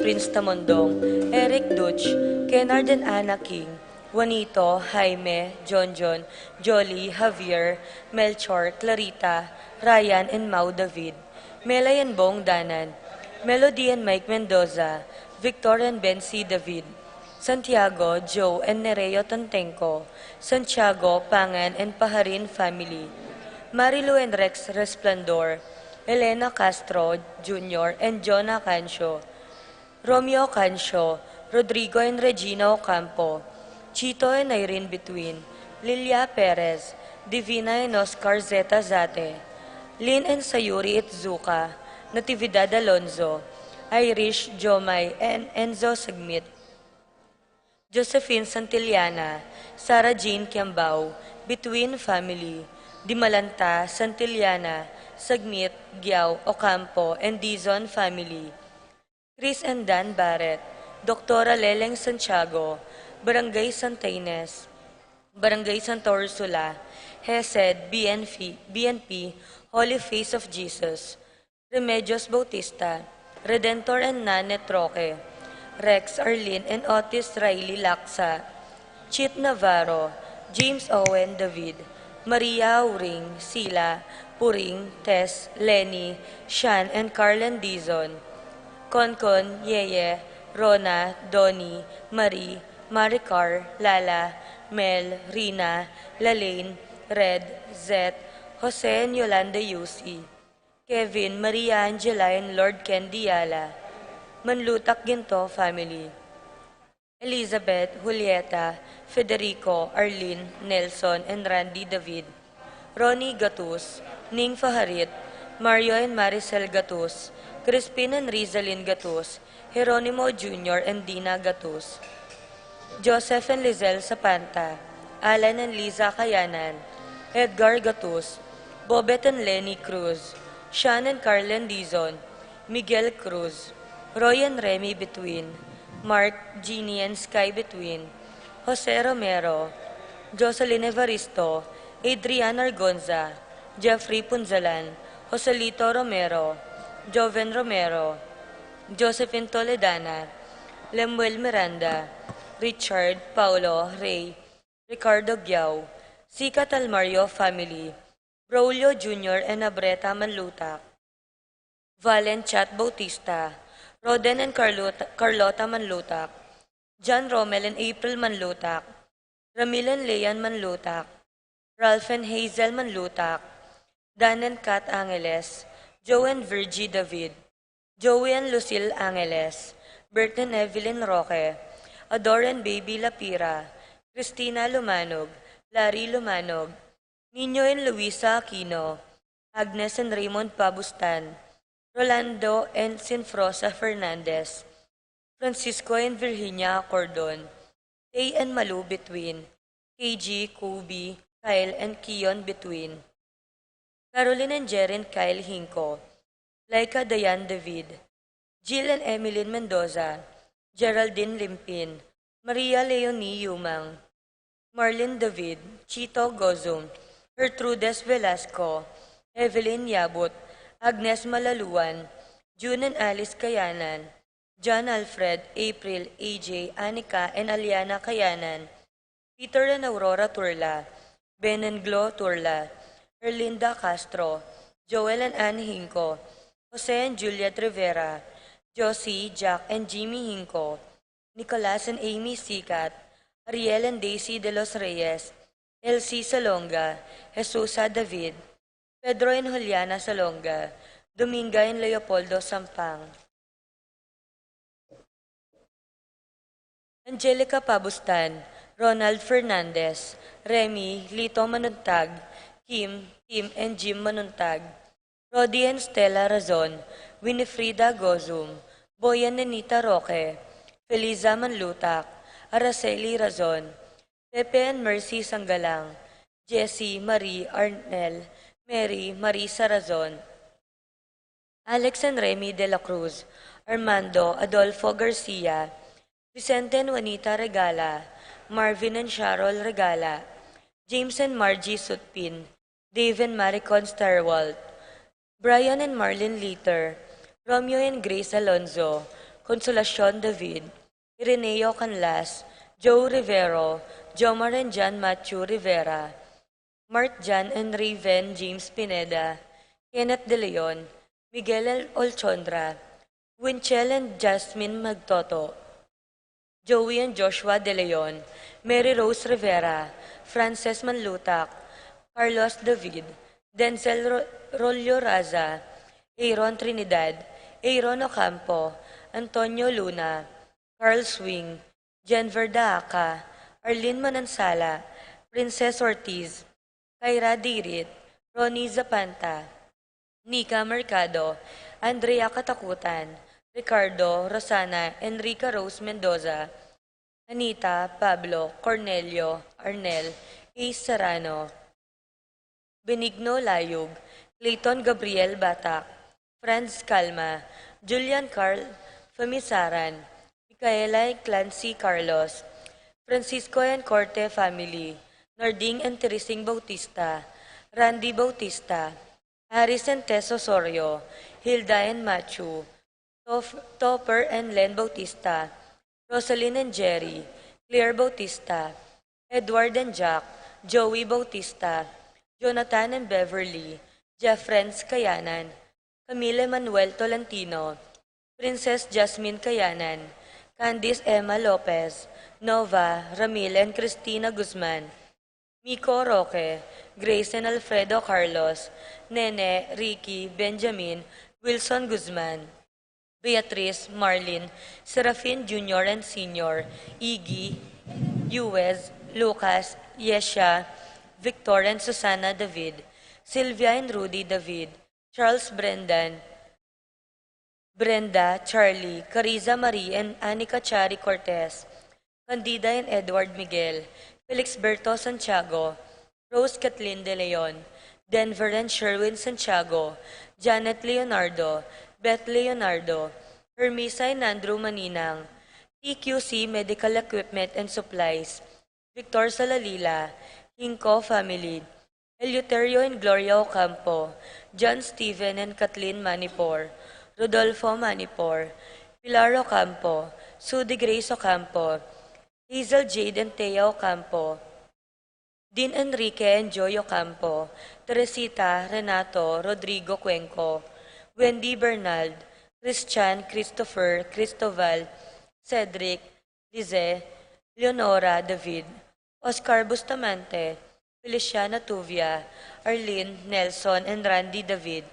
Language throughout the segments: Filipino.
Prince Tamondong, Eric Dutch, Kennard and Anna King, Juanito, Jaime, John, Jolly, Javier, Melchor, Clarita, Ryan and Mau David, Melay and Bong Danan, Melody and Mike Mendoza, Victor and Ben C. David, Santiago, Joe and Nereo Tantenco, Santiago, Pangan and Paharin family, Marilu and Rex Resplandor, Elena Castro Jr. and Jonah Cancio, Romeo Cancio, Rodrigo and Regina Ocampo, Chito and Irene Between, Lilia Perez, Divina and Oscar Zeta Zate, Lynn and Sayuri Itzuka, Natividad Alonzo, Irish Jomay and Enzo Sagmit, Josephine Santillana, Sarah Jane Kiambao, Between Family, Dimalanta, Santillana, Sagmit, Giao, Ocampo, and Dizon Family, Chris and Dan Barrett, Dr. Leleng Santiago, Barangay Santa Ines, Barangay Santa Ursula, Hesed, BNP, Holy Face of Jesus, Remedios Bautista, Redentor and Nanet Roque, Rex Arlene and Otis Riley Laksa, Chit Navarro, James Owen David, Maria Uring, Sila, Puring, Tess, Lenny, Shan and Carlen Dizon, Konkon, Yeye, Rona, Donnie, Marie, Maricar, Lala, Mel, Rina, Lalaine, Red, Zet, Jose and Yolanda Yusi, Kevin, Maria Angela and Lord Ken Diala, Manlutak Ginto family, Elizabeth, Julieta, Federico, Arlene, Nelson, and Randy David, Ronnie Gatus, Ning Faharit, Mario and Maricel Gatus, Crispin and Rizalyn Gatus, Jeronimo Jr. and Dina Gatus, Joseph and Lizelle Sapanta, Alan and Liza Kayanan, Edgar Gatus, Bobet and Lenny Cruz, Sean and Carlen Dizon, Miguel Cruz, Roy and Remy Between, Mark, Jeannie and Sky Between, Jose Romero, Jocelyn Evaristo, Adrian Argonza, Jeffrey Punzalan, Joselito Romero, Joven Romero, Josephine Toledana, Lemuel Miranda, Richard, Paulo, Ray, Ricardo Giao, Sikat Almario family, Braulio Jr. and Abreta Manlutak, Valen Chat Bautista, Roden and Carlota Manlutak, John Romel and April Manlutak, Ramil and Leon Manlutak, Ralph and Hazel Manlutak, Dan and Kat Angeles, Joe and Virgie David, Joey and Lucille Angeles, Bert and Evelyn Roque, Adore and Baby Lapira, Christina Lumanog, Larry Lumanog, Nino and Luisa Aquino, Agnes and Raymond Pabustan, Rolando and Sinfrosa Fernandez, Francisco and Virginia Cordon, Tay and Malu Between, KG, Kobe, Kyle and Kion Between, Caroline and Jeren Kyle Hinko, Laika Dayan David, Jill and Emilyn Mendoza, Geraldine Limpin, Maria Leonie Yumang, Marlene David, Chito Gozum, Gertrudes Velasco, Evelyn Yabut, Agnes Malaluan, June and Alice Kayanan, John Alfred, April, AJ, Anika, and Aliana Kayanan, Peter and Aurora Turla, Ben and Glo Turla, Erlinda Castro, Joel and Anne Hinco, Jose and Juliet Rivera, Josie, Jack, and Jimmy Hinco, Nicolas and Amy Sikat, Ariel and Daisy de los Reyes, Elsie Salonga, Jesusa David, Pedro and Juliana Salonga, Dominga and Leopoldo Sampang, Angelica Pabustan, Ronald Fernandez, Remy, Lito Manuntag, Kim, Tim and Jim Manuntag, Rodi and Stella Razon, Winifrida Gozum, Boyan and Nita Roque, Feliza Manlutak, Araceli Razon, Pepe and Mercy Sanggalang, Jessie, Marie, Arnel, Mary, Marisa Razon, Alex and Remy de la Cruz, Armando, Adolfo Garcia, Vicente and Juanita Regala, Marvin and Sharol Regala, James and Margie Sutpin, Dave and Maricon Starwalt, Brian and Marlene Leiter, Romeo and Grace Alonzo, Consolacion David, Ireneo Canlas, Joe Rivero, Jomar and John Matthew Rivera, Mart Jan and Raven James Pineda, Kenneth De Leon, Miguel Olchondra, Winchell and Jasmine Magtoto, Joey and Joshua De Leon, Mary Rose Rivera, Frances Manlutak, Carlos David, Denzel Rollo Raza, Aaron Trinidad, Aaron Ocampo, Antonio Luna, Carl Swing, Jenver Daaka, Arlene Manansala, Princess Ortiz, Kyra Dirit, Ronnie Zapanta, Nika Mercado, Andrea Katakutan, Ricardo, Rosana, Enrica Rose Mendoza, Anita, Pablo, Cornelio, Arnel, Ace Serrano, Benigno Layug, Clayton Gabriel Batak, Franz Calma, Julian Carl Famisaran, Micaela Clancy Carlos, Francisco and Corte family, Narding and Teresing Bautista, Randy Bautista, Aris and Tess Osorio, Hilda and Machu, Topper and Len Bautista, Rosalyn and Jerry, Claire Bautista, Edward and Jack, Joey Bautista, Jonathan and Beverly, Jeff Renz Kayanan, Camille Manuel Tolentino, Princess Jasmine Kayanan, Candice Emma Lopez, Nova, Ramil and Cristina Guzman, Miko Roque, Grace and Alfredo Carlos, Nene, Ricky, Benjamin, Wilson Guzman, Beatrice, Marlin, Serafin Jr. and Sr., Iggy, Uwez, Lucas, Yesha, Victor and Susana David, Sylvia and Rudy David, Charles Brendan, Brenda, Charlie, Cariza Marie and Anika Chari Cortez, Candida and Edward Miguel, Felix Berto Santiago, Rose Kathleen De Leon, Denver and Sherwin Santiago, Janet Leonardo, Beth Leonardo, Hermisa and Andrew Maninang, TQC Medical Equipment and Supplies, Victor Salalila, Hinco Family, Eleuterio and Gloria Ocampo, John Stephen and Kathleen Manipor, Rodolfo Manipor, Pilar Ocampo, Sudi Grace Ocampo, Hazel Jade and Thea Ocampo, Dean Enrique and Joy Ocampo, Teresita, Renato, Rodrigo Cuenco, Wendy Bernald, Christian, Christopher, Cristoval, Cedric, Lize, Leonora David, Oscar Bustamante, Feliciana Tuvia, Arlene, Nelson, and Randy David,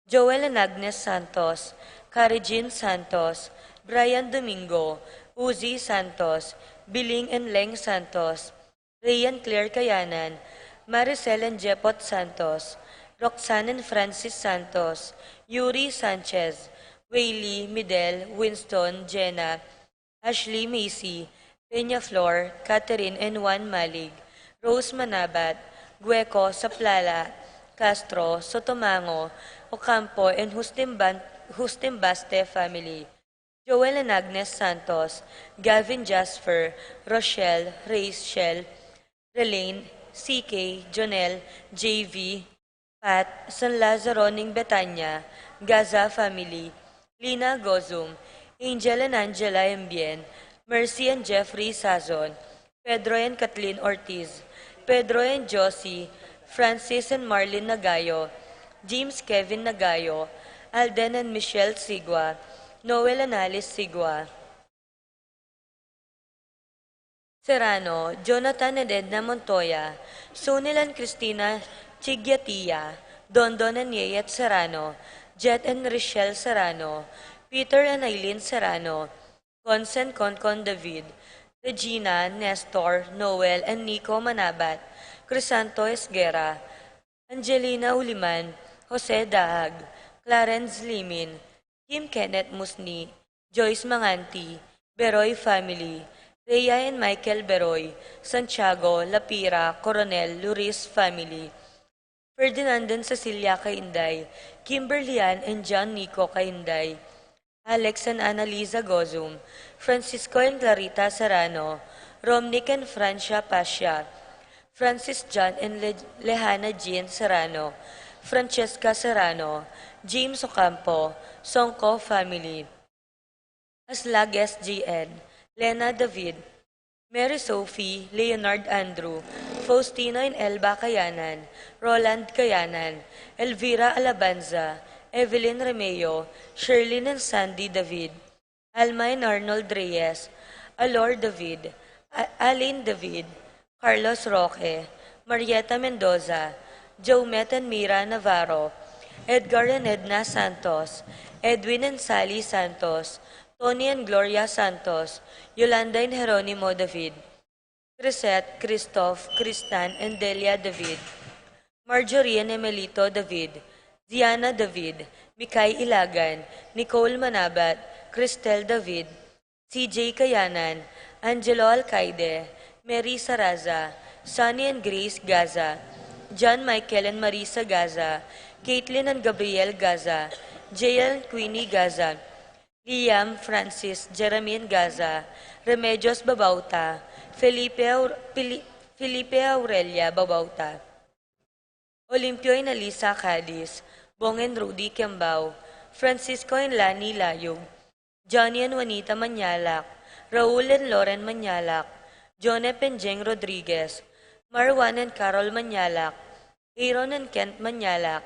Joel and Agnes Santos, Carijin Santos, Brian Domingo, Uzi Santos, Biling and Leng Santos, Rayan Claire Kayanan, Maricel and Jepot Santos, Roxanne and Francis Santos, Yuri Sanchez, Whaley, Midel, Winston, Jenna, Ashley Macy, Peña Flor, Catherine and Juan Malig, Rose Manabat, Gueco, Saplala, Castro, Sotomango, Ocampo, and Hustimbaste family, Joel and Agnes Santos, Gavin Jasper, Rochelle, Rachel, Relaine, CK, Jonel, JV, Pat, San Lazaro Ning Betania, Gaza family, Lina Gozum, Angel and Angela Mbien, Mercy and Jeffrey Sazon, Pedro and Kathleen Ortiz, Pedro and Josie, Francis and Marlene Nagayo, James Kevin Nagayo, Alden and Michelle Sigua, Noel and Alice Sigua, Serrano, Jonathan and Edna Montoya, Sunil and Christina Chigyatia, Dondon and Yeyet Serrano, Jet and Richelle Serrano, Peter and Eileen Serrano, Cons and Concon David, Regina, Nestor, Noel, and Nico Manabat, Crisanto Esguera, Angelina Uliman, Jose Dahag, Clarence Limin, Kim Kenneth Musni, Joyce Manganti, Beroy family, Rhea and Michael Beroy, Santiago, Lapira, Coronel, Luris family, Ferdinand and Cecilia Kainday, Kimberly Ann and John Nico Kainday, Alex and Annalisa Gozum, Francisco and Clarita Serrano, Romnick and Francia Pasha, Francis John and Lehana Jean Serrano, Francesca Serrano, James Ocampo, Songko family, Aslag SGN, Lena David, Mary Sophie, Leonard Andrew, Faustino and Elba Kayanan, Roland Kayanan, Elvira Alabanza, Evelyn Remeo, Sherlyn and Sandy David, Alma and Arnold Reyes, Alor David, Aline David, Carlos Roque, Marieta Mendoza, Jomet and Mira Navarro, Edgar and Edna Santos, Edwin and Sally Santos, Tony and Gloria Santos, Yolanda and Jeronimo David, Crisette, Christoph, Kristan and Delia David, Marjorie and Emelito David, Diana David, Mikay Ilagan, Nicole Manabat, Cristel David, CJ Kayanan, Angelo Alcaide, Mary Saraza, Sunny and Grace Gaza, John Michael and Marisa Gaza, Caitlin and Gabriel Gaza, Jael and Queenie Gaza, Liam Francis Jeremy Gaza, Remedios Babauta, Felipe Aurelia Babauta, Olimpio and Alisa Cadiz, Bong and Rudy Kiambao, Francisco and Lani Layog, Johnny and Juanita Manyalak, Raul and Lauren Manyalak, Jonep and Jeng Rodriguez, Marwan and Carol Manyalak, Aaron and Kent Manyalak,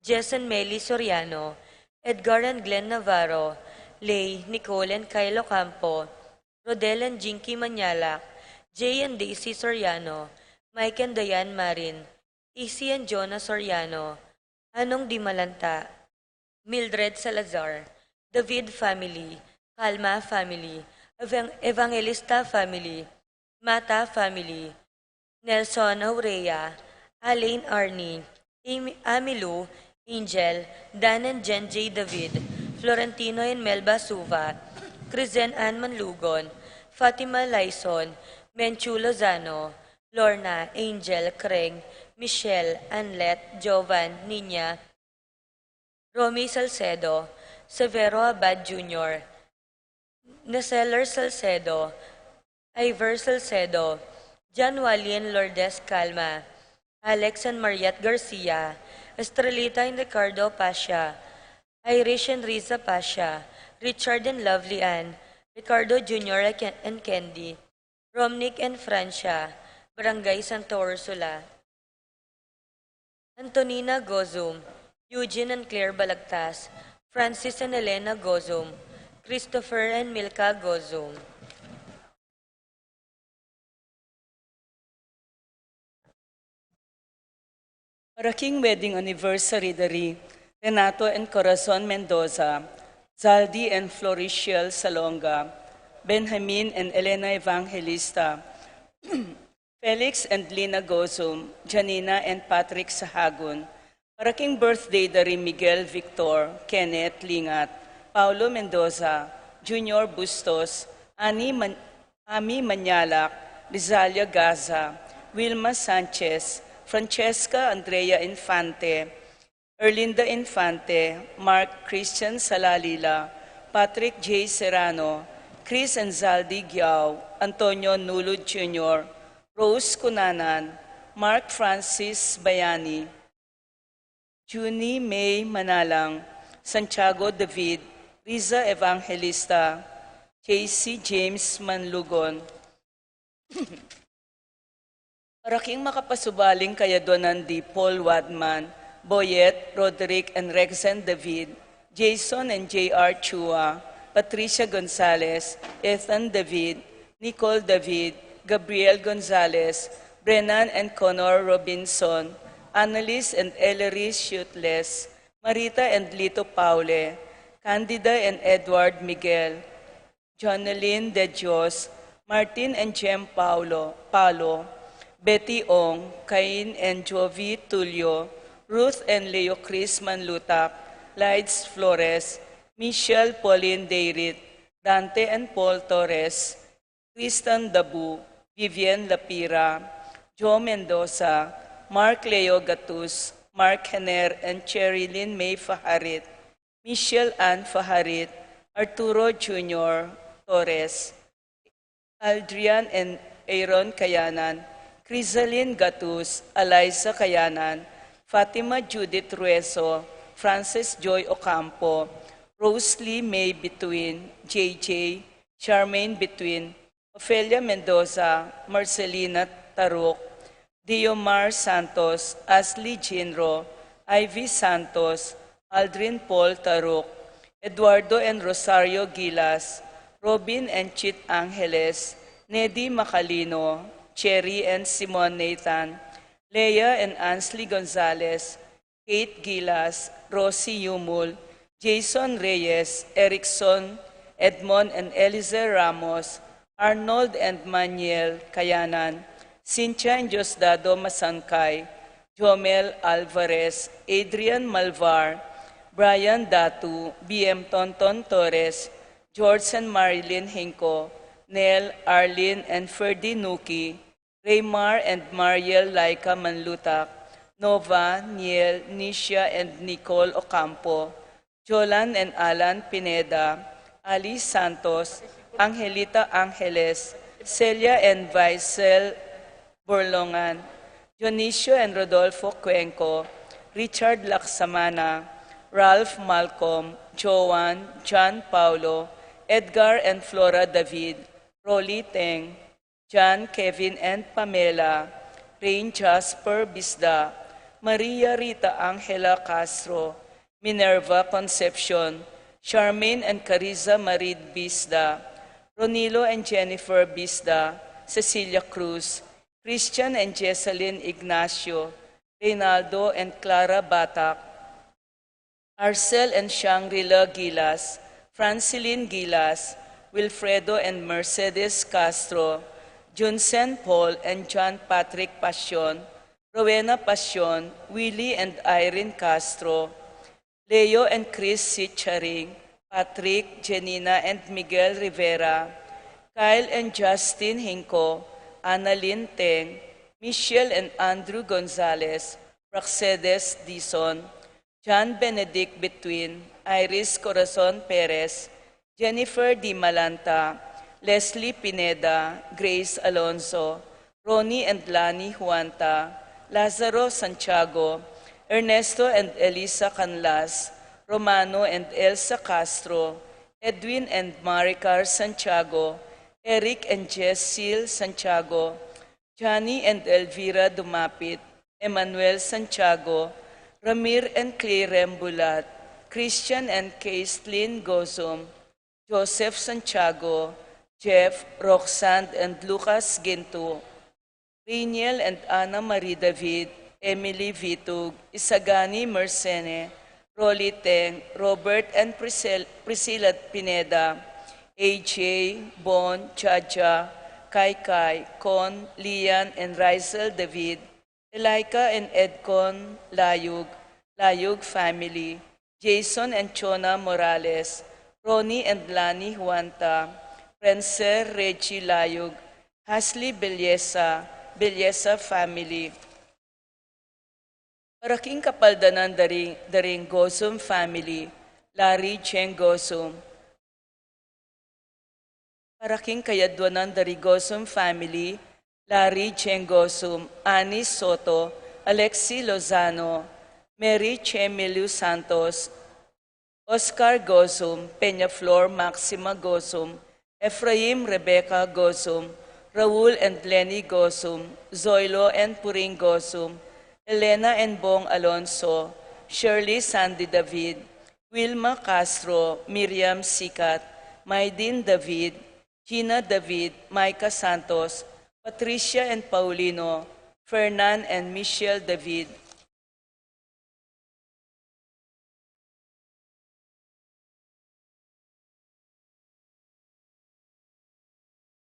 Jess and Melly Soriano, Edgar and Glenn Navarro, Lay, Nicole and Kylo Campo, Rodel and Jinky Manyalak, Jay and Daisy Soriano, Mike and Diane Marin, Isi and Jonah Soriano, Anong Dimalanta, Mildred Salazar, David family, Calma family, Evangelista family, Mata family, Nelson Aurea, Alain Arnie, Amilu, Angel, Dan and Jen J. David, Florentino and Melba Suva, Crizen Ann Manlugon, Fatima Laison, Menchu Lozano, Lorna, Angel, Kreng, Michelle, Anlet, Jovan, Nina, Romy Salcedo, Severo Abad Jr., Neseller Salcedo, Iver Salcedo, John Wally and Lourdes Calma, Alex and Mariette Garcia, Estrelita and Ricardo Pasha, Irish and Riza Pasha, Richard and Lovely Ann, Ricardo Jr. and Candy, Romnick and Francia, Barangay Santa Ursula, Antonina Gozum, Eugene and Claire Balagtas, Francis and Elena Gozum, Christopher and Milka Gozum. Paraking wedding anniversary dari Renato and Corazon Mendoza, Zaldi and Floriciel Salonga, Benjamin and Elena Evangelista, Felix and Lina Gozum, Janina and Patrick Sahagun. Paraking birthday dari Miguel Victor, Kenneth Lingat, Paulo Mendoza, Junior Bustos, Ami Manyalak, Rizalia Gaza, Wilma Sanchez, Francesca Andrea Infante, Erlinda Infante, Mark Christian Salalila, Patrick J. Serrano, Chris and Zaldi Giao, Antonio Nulud Jr., Rose Cunanan, Mark Francis Bayani, Juni May Manalang, Santiago David, Riza Evangelista, JC James Manlugon. Paraking makapasubaling kayadonan di Paul Wadman, Boyet, Roderick and Rexen David, Jason and J.R. Chua, Patricia Gonzalez, Ethan David, Nicole David, Gabriel Gonzalez, Brennan and Connor Robinson, Annalise and Ellery Shutless, Marita and Lito Paule, Candida and Edward Miguel, Jonaline De Dios, Martin and Jem Paulo, Betty Ong, Cain and Jovi Tulio, Ruth and Leo Chris Manlutak, Lides Flores, Michelle Pauline Deirit, Dante and Paul Torres, Tristan Dabu, Vivian Lapira, Joe Mendoza, Mark Leo Gatus, Mark Henner and Cherilyn May Faharit, Michelle Ann Faharit, Arturo Jr. Torres, Aldrian and Aaron Kayanan, Crisaline Gatus, Eliza Kayanan, Fatima Judith Rueso, Frances Joy Ocampo, Rose Lee May between, JJ, Charmaine between, Ofelia Mendoza, Marcelina Taruk, Diomar Santos, Ashley Jinro, Ivy Santos, Aldrin Paul Taruk, Eduardo and Rosario Gilas, Robin and Chit Angeles, Nedy Macalino, Cherry and Simon Nathan, Leah and Ansley Gonzalez, Kate Gilas, Rosie Yumul, Jason Reyes, Erickson, Edmond and Elizer Ramos, Arnold and Manuel Kayanan, Cynthia and Diosdado Masankay, Jomel Alvarez, Adrian Malvar, Brian Datu, BM Tonton Torres, George and Marilyn Hinko, Nel, Arlene and Ferdy Nuki, Raymar and Mariel Laika Manlutak, Nova, Niel, Nisha and Nicole Ocampo, Jolan and Alan Pineda, Ali Santos, Angelita Angeles, Celia and Vaisel Borlongan, Dionisio and Rodolfo Cuenco, Richard Laksamana, Ralph Malcolm, Joan, John Paulo, Edgar and Flora David, Rolly Teng, John, Kevin and Pamela, Rain Jasper Bisda, Maria Rita Angela Castro, Minerva Concepcion, Charmaine and Carissa Marid Bisda, Ronilo and Jennifer Bisda, Cecilia Cruz, Christian and Jessalyn Ignacio, Reynaldo and Clara Batak, Arcel and Shangri-La Gilas, Francilyn Gilas, Wilfredo and Mercedes Castro, Junsen Paul and John Patrick Passion, Rowena Passion, Willie and Irene Castro, Leo and Chris Sitcharing, Patrick, Janina and Miguel Rivera, Kyle and Justin Hinko, Annalyn Teng, Michelle and Andrew Gonzalez, Praxedes Dison, John Benedict Between, Iris Corazon Perez, Jennifer Di Malanta, Leslie Pineda, Grace Alonso, Ronnie and Lani Huanta, Lazaro Santiago, Ernesto and Elisa Canlas, Romano and Elsa Castro, Edwin and Maricar Santiago, Eric and Jessil Santiago, Johnny and Elvira Dumapit, Emmanuel Santiago, Ramir and Claire Rembulat, Christian and Caitlin Gozum, Joseph Santiago, Jeff, Roxanne and Lucas Ginto, Riniel and Ana Marie David, Emily Vitug, Isagani Mercene, Rolly Teng, Robert and Priscilla Pineda, AJ, Bon, Chacha, Kai Kai, Con, Lian and Rizal David, Elika and Edcon Layug, Layug family, Jason and Chona Morales, Ronnie and Lani Huanta, Prenser Reggie Layug, Hasley Belleza, Belleza family, Paraking Kapaldanan Daring Gosum family, Larry Cheng Gosum, Paraking Kayadwanan Dari Gosum family, Larry Cheng Gosum, Anis Soto, Alexi Lozano, Mary Chemilio Santos, Oscar Gosum, Peñaflor Maxima Gosum, Ephraim Rebecca Gosum, Raul and Lenny Gosum, Zoilo and Puring Gosum, Elena and Bong Alonso, Shirley Sandy David, Wilma Castro, Miriam Sikat, Maydin David, Gina David, Micah Santos, Patricia and Paulino, Fernan and Michelle David,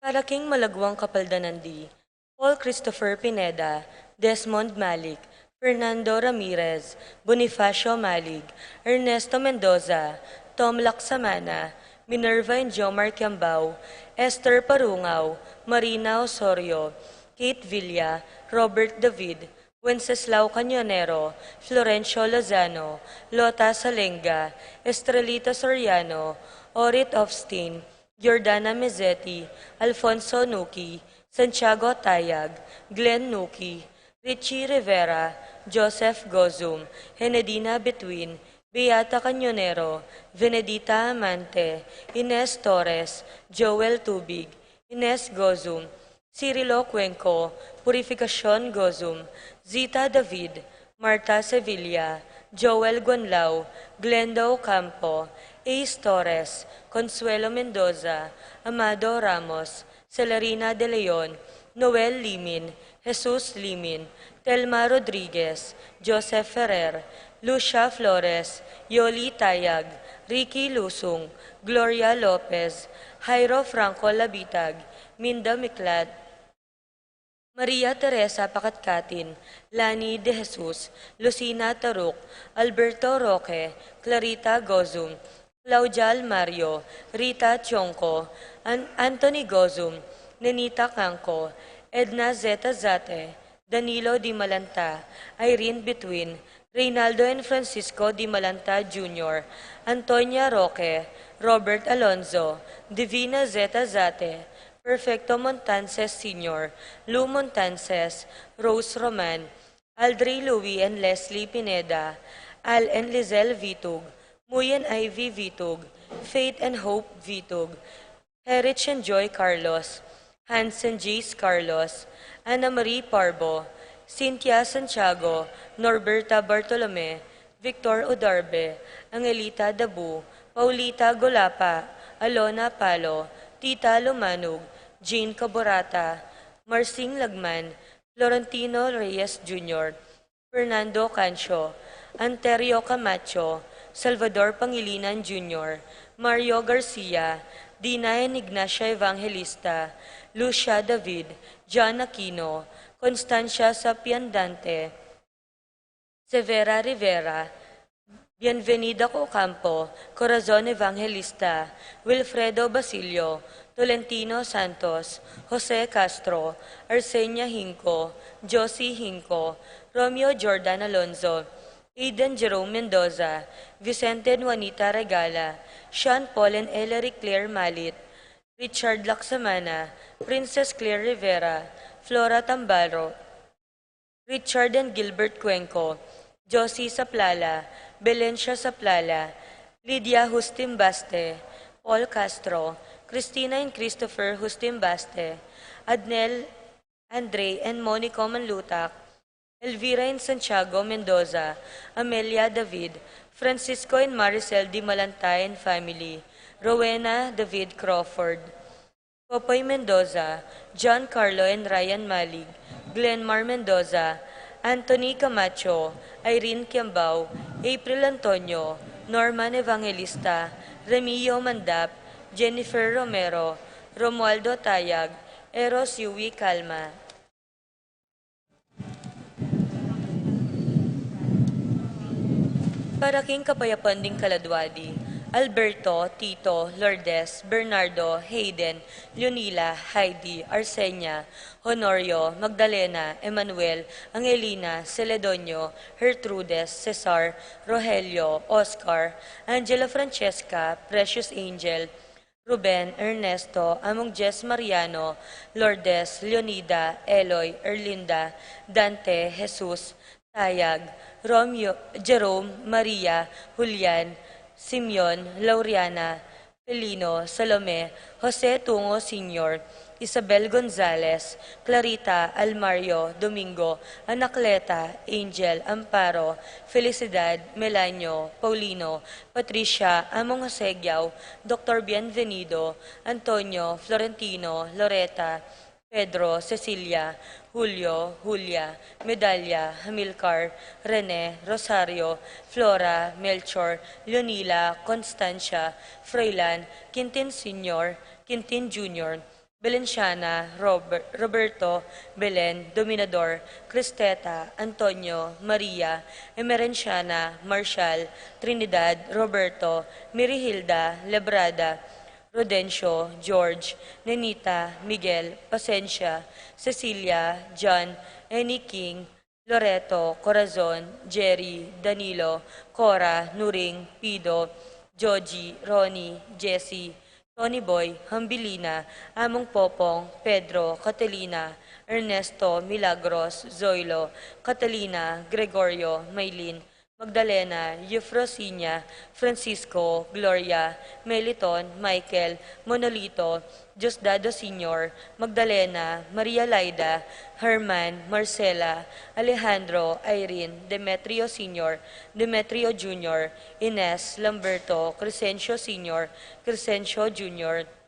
Paraking Malagwang Kapaldanandi, Paul Christopher Pineda, Desmond Malik, Fernando Ramirez, Bonifacio Malig, Ernesto Mendoza, Tom Laksamana, Minerva and Jomar Kiambao, Esther Parungaw, Marina Osorio, Kate Villa, Robert David, Wenceslao Cañonero, Florencio Lozano, Lota Salenga, Estrelita Soriano, Orit Ofstein, Jordana Mezzetti, Alfonso Nuki, Santiago Tayag, Glenn Nuki, Richie Rivera, Joseph Gozum, Henedina Between, Beata Cañonero, Venedita Amante, Ines Torres, Joel Tubig, Ines Gozum, Cirilo Cuenco, Purificacion Gozum, Zita David, Marta Sevilla, Joel Guanlao, Glenda Ocampo, Ace Torres, Consuelo Mendoza, Amado Ramos, Celerina De Leon, Noel Limin, Jesus Limin, Telma Rodriguez, Joseph Ferrer, Lucia Flores, Yoli Tayag, Ricky Lusung, Gloria Lopez, Jairo Franco Labitag, Minda Miklat, Maria Teresa Pakatkatin, Lani De Jesus, Lucina Taruk, Alberto Roque, Clarita Gozum, Claudia Almario, Rita Chonco, Anthony Gozum, Nenita Kanko, Edna Zeta Zate, Danilo Di Malanta, Irene Between, Reynaldo and Francisco Di Malanta Jr., Antonia Roque, Robert Alonzo, Divina Zeta Zate, Perfecto Montances Sr., Lou Montances, Rose Roman, Aldri Louie and Leslie Pineda, Al and Lizelle Vitug, Muyan Ivy Vitug, Faith and Hope Vitug, Herich and Joy Carlos, Hans and Jace Carlos, Ana Marie Parbo, Cynthia Santiago, Norberta Bartolome, Victor Udarbe, Angelita Dabu, Paulita Golapa, Alona Palo, Tita Lumanug, Jane Caborata, Marcing Lagman, Florentino Reyes Jr., Fernando Cancio, Anterio Camacho, Salvador Pangilinan Jr., Mario Garcia, Dina and Ignacia Evangelista, Lucia David, John Aquino, Constancia Sapiandante, Severa Rivera, Bienvenida Ocampo, Corazon Evangelista, Wilfredo Basilio, Tolentino Santos, Jose Castro, Arsenia Hinco, Josie Hinco, Romeo Jordan Alonzo, Aiden Jerome Mendoza, Vicente Juanita Regala, Sean Paul and Ellery Claire Malit, Richard Laksamana, Princess Claire Rivera, Flora Tambaro, Richard and Gilbert Cuenco, Josie Saplala, Belencia Saplala, Lydia Hustimbaste, Paul Castro, Christina and Christopher Hustimbaste, Adnel, Andre and Monica Manlutak, Elvira and Santiago Mendoza, Amelia David, Francisco and Maricel Di Malantay and family, Rowena David Crawford, Popoy Mendoza, John Carlo and Ryan Malig, Glenmar Mendoza, Anthony Camacho, Irene Kiambao, April Antonio, Norman Evangelista, Remillo Mandap, Jennifer Romero, Romualdo Tayag, Eros Yui Calma. Paraking Kapayapan ding Kaladwadi, Alberto, Tito, Lourdes, Bernardo, Hayden, Leonila, Heidi, Arsenia, Honorio, Magdalena, Emmanuel, Angelina, Celedonio, Gertrudes, Cesar, Rogelio, Oscar, Angela Francesca, Precious Angel, Ruben, Ernesto, Among Jess Mariano, Lourdes, Leonida, Eloy, Erlinda, Dante, Jesus, Tayag, Romeo, Jerome, Maria, Julian, Simeon, Lauriana, Pelino, Salome, Jose Tungo Sr., Isabel Gonzalez, Clarita, Almario, Domingo, Anacleta, Angel, Amparo, Felicidad, Melanio, Paulino, Patricia, Among Josegiao, Dr. Bienvenido, Antonio, Florentino, Loreta, Pedro, Cecilia, Julio, Julia, Medalla, Hamilcar, Rene, Rosario, Flora, Melchor, Leonila, Constancia, Froilan, Quintin Sr., Quintin Jr., Belenciana, Roberto, Belen, Dominador, Cristeta, Antonio, Maria, Emerenciana, Marshall, Trinidad, Roberto, Mirihilda, Lebrada, Rodencio, George, Nenita, Miguel, Pasencia, Cecilia, John, Annie King, Loreto, Corazon, Jerry, Danilo, Cora, Nuring, Pido, Joji, Ronnie, Jessie, Tony Boy, Hambilina, Among Popong, Pedro, Catalina, Ernesto, Milagros, Zoilo, Catalina, Gregorio, Maylin, Magdalena, Eufrosinia, Francisco, Gloria, Meliton, Michael, Monolito, Diosdado Sr., Magdalena, Maria Laida, Herman, Marcela, Alejandro, Irene, Demetrio Sr., Demetrio Jr., Ines, Lamberto, Crescencio Sr., Crescencio Jr.,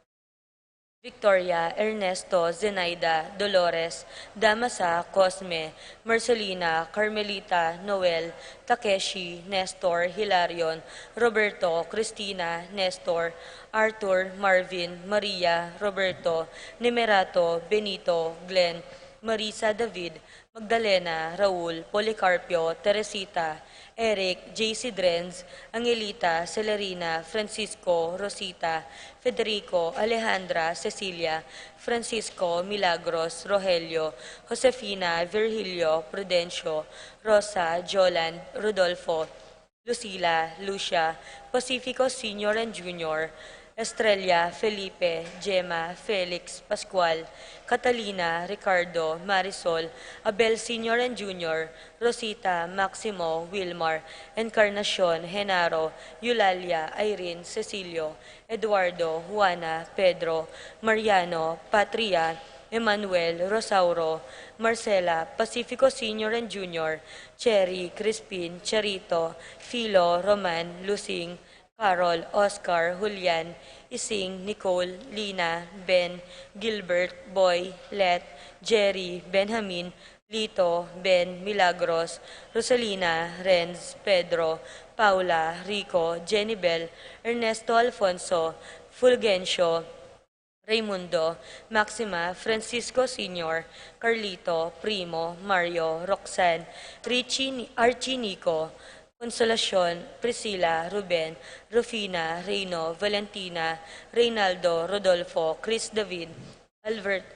Victoria, Ernesto, Zenaida, Dolores, Damasa, Cosme, Marcelina, Carmelita, Noel, Takeshi, Nestor, Hilarion, Roberto, Cristina, Nestor, Arthur, Marvin, Maria, Roberto, Nemerato, Benito, Glenn, Marisa David, Magdalena, Raul, Policarpio, Teresita, Eric, JC Drenz, Angelita, Celerina, Francisco, Rosita, Federico, Alejandra, Cecilia, Francisco, Milagros, Rogelio, Josefina, Virgilio, Prudencio, Rosa, Joland, Rodolfo, Lucila, Lucia, Pacifico Sr. and Jr., Estrella, Felipe, Gemma, Felix, Pascual, Catalina, Ricardo, Marisol, Abel Sr. and Jr., Rosita, Maximo, Wilmar, Encarnacion, Genaro, Eulalia, Irene, Cecilio, Eduardo, Juana, Pedro, Mariano, Patria, Emmanuel, Rosauro, Marcela, Pacifico Sr. and Jr., Cherry, Crispin, Charito, Philo, Roman, Lusing, Carol, Oscar, Julian, Ising, Nicole, Lina, Ben, Gilbert, Boy, Let, Jerry, Benjamin, Lito, Ben, Milagros, Rosalina, Renz, Pedro, Paula, Rico, Jenibel, Ernesto Alfonso, Fulgencio, Raimundo, Maxima, Francisco Sr., Carlito, Primo, Mario, Roxanne, Richie, Archie Nico, Consolacion, Priscilla, Ruben, Rufina, Reino, Valentina, Reynaldo, Rodolfo, Chris David,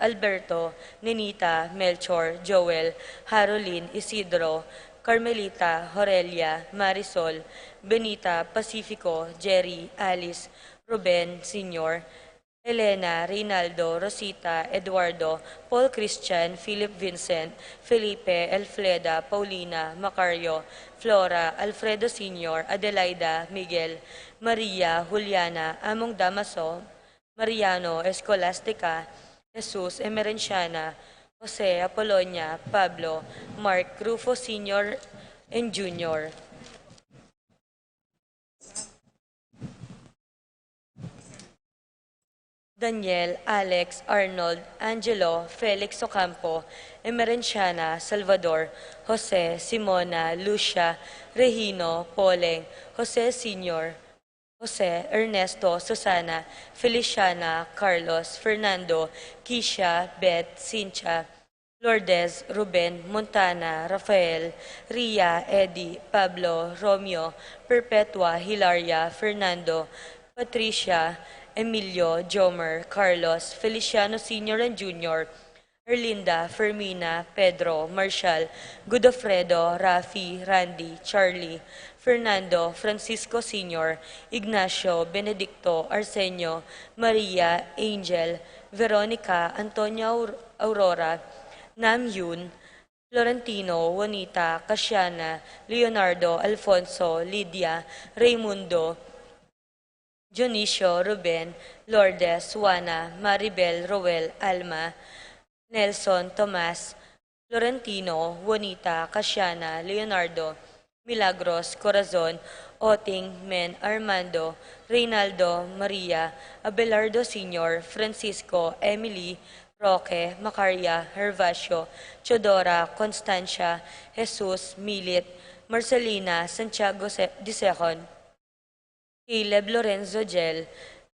Alberto, Nenita, Melchor, Joel, Harolyn, Isidro, Carmelita, Horelia, Marisol, Benita, Pacifico, Jerry, Alice, Ruben, Sr., Elena, Reynaldo, Rosita, Eduardo, Paul Christian, Philip Vincent, Felipe, Elfleda, Paulina, Macario, Flora, Alfredo Sr., Adelaida, Miguel, Maria, Juliana, Among Damaso, Mariano, Escolastica, Jesus, Emerenciana, Jose, Apolonia, Pablo, Mark, Rufo Sr. and Jr., Daniel, Alex, Arnold, Angelo, Felix Ocampo, Emerenciana, Salvador, Jose, Simona, Lucia, Regino, Poleng, Jose Sr., Jose, Ernesto, Susana, Feliciana, Carlos, Fernando, Kisha, Beth, Cynthia, Lourdes, Ruben, Montana, Rafael, Ria, Eddie, Pablo, Romeo, Perpetua, Hilaria, Fernando, Patricia, Emilio, Jomer, Carlos, Feliciano Sr. and Jr., Erlinda, Fermina, Pedro, Marshall, Godofredo, Rafi, Randy, Charlie, Fernando, Francisco Sr., Ignacio, Benedicto, Arsenio, Maria, Angel, Veronica, Antonio Aurora, Nam Yun, Florentino, Juanita, Casiana, Leonardo, Alfonso, Lydia, Raimundo, Dionisio, Ruben, Lourdes, Juana, Maribel, Roel, Alma, Nelson, Tomas, Florentino, Juanita, Casiana, Leonardo, Milagros, Corazon, Oting, Men, Armando, Reynaldo, Maria, Abelardo Sr., Francisco, Emily, Roque, Macaria, Hervasio, Chodora, Constancia, Jesus, Milit, Marcelina, Santiago II, Caleb Lorenzo Gel,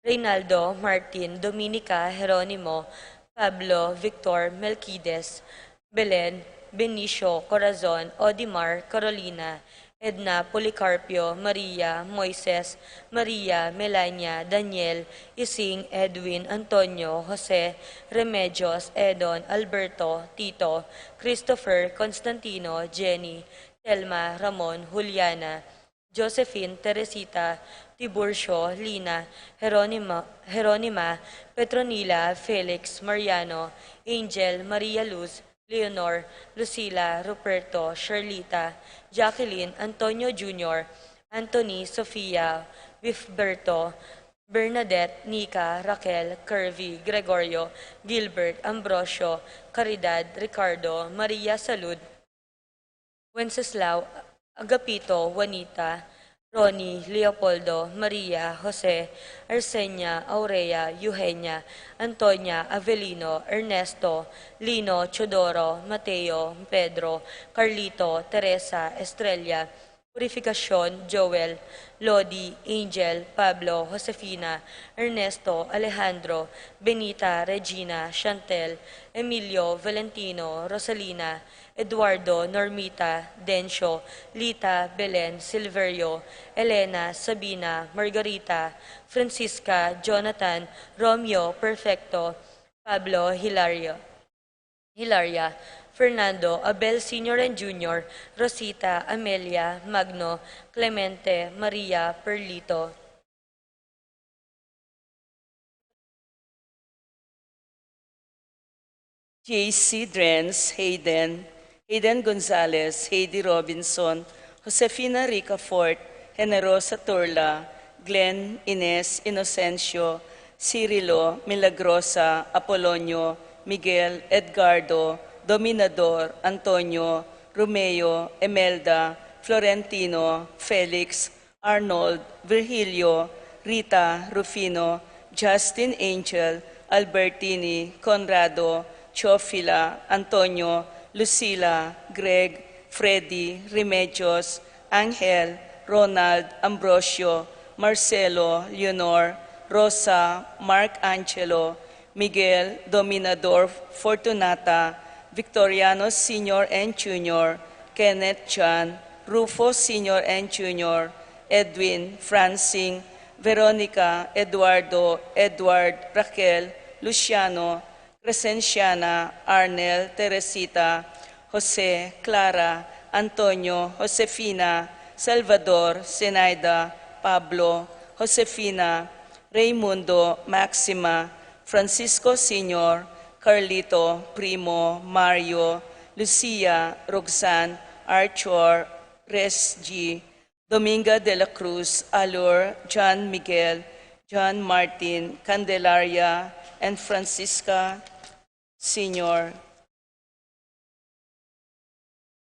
Reynaldo, Martin, Dominica, Jeronimo, Pablo, Victor, Melquides, Belen, Benicio, Corazon, Odimar, Carolina, Edna, Policarpio, Maria, Moises, Maria, Melania, Daniel, Ising, Edwin, Antonio, Jose, Remedios, Edon, Alberto, Tito, Christopher, Constantino, Jenny, Telma, Ramon, Juliana, Josephine, Teresita, Tiburcio, Lina, Jeronima, Petronila, Felix, Mariano, Angel, Maria Luz, Leonor, Lucila, Ruperto, Sherlita, Jacqueline, Antonio Jr., Anthony, Sofia, Wifberto, Bernadette, Nika, Raquel, Curvy, Gregorio, Gilbert, Ambrosio, Caridad, Ricardo, Maria Salud, Wenceslao, Agapito, Juanita, Ronnie, Leopoldo, Maria, Jose, Arsenia, Aurea, Eugenia, Antonia, Avelino, Ernesto, Lino, Chodoro, Mateo, Pedro, Carlito, Teresa, Estrella, Purificación, Joel, Lodi, Angel, Pablo, Josefina, Ernesto, Alejandro, Benita, Regina, Chantel, Emilio, Valentino, Rosalina, Eduardo, Normita, Dencio, Lita, Belen, Silverio, Elena, Sabina, Margarita, Francisca, Jonathan, Romeo, Perfecto, Pablo, Hilaria, Fernando, Abel Sr. and Jr., Rosita, Amelia, Magno, Clemente, Maria, Perlito, JC Drens, Hayden Gonzalez, Heidi Robinson, Josefina Ricafort, Generosa Turla, Glenn Ines Inocencio, Cirilo Milagrosa, Apolonio, Miguel Edgardo, Dominador, Antonio, Romeo, Emelda, Florentino, Felix, Arnold, Virgilio, Rita, Rufino, Justin Angel, Albertini, Conrado, Chofila, Antonio, Lucila, Greg, Freddy, Remedios, Angel, Ronald, Ambrosio, Marcelo, Leonor, Rosa, Mark Angelo, Miguel, Dominador, Fortunata, Victoriano Sr. and Jr., Kenneth John, Rufo Sr. and Jr., Edwin, Francine, Veronica, Eduardo, Edward, Raquel, Luciano, Crescenciana, Arnel, Teresita, Jose, Clara, Antonio, Josefina, Salvador, Zenaida, Pablo, Josefina, Raimundo, Maxima, Francisco Sr., Carlito, Primo, Mario, Lucia, Roxanne, Archor, Res G, Dominga de la Cruz, Alur, John Miguel, John Martin, Candelaria, and Francisca Sr.,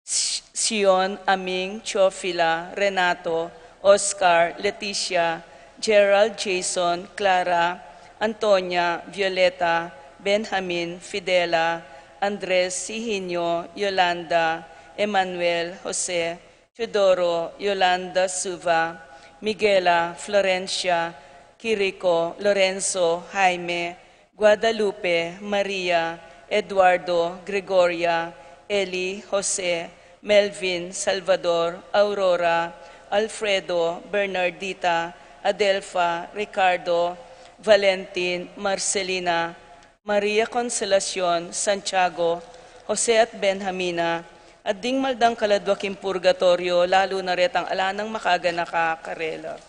Sion, Aming, Chofila, Renato, Oscar, Leticia, Gerald, Jason, Clara, Antonia, Violeta, Benjamin, Fidela, Andres, Sihinyo, Yolanda, Emmanuel, Jose, Teodoro, Yolanda Suva, Miguela, Florencia, Kiriko, Lorenzo, Jaime, Guadalupe, Maria, Eduardo, Gregoria, Eli, Jose, Melvin, Salvador, Aurora, Alfredo, Bernardita, Adelfa, Ricardo, Valentin, Marcelina, Maria Consolacion, Santiago, Jose at Benjamina, at ding maldang kaladwaking purgatorio, lalo na retang alanang makaga nakakarela.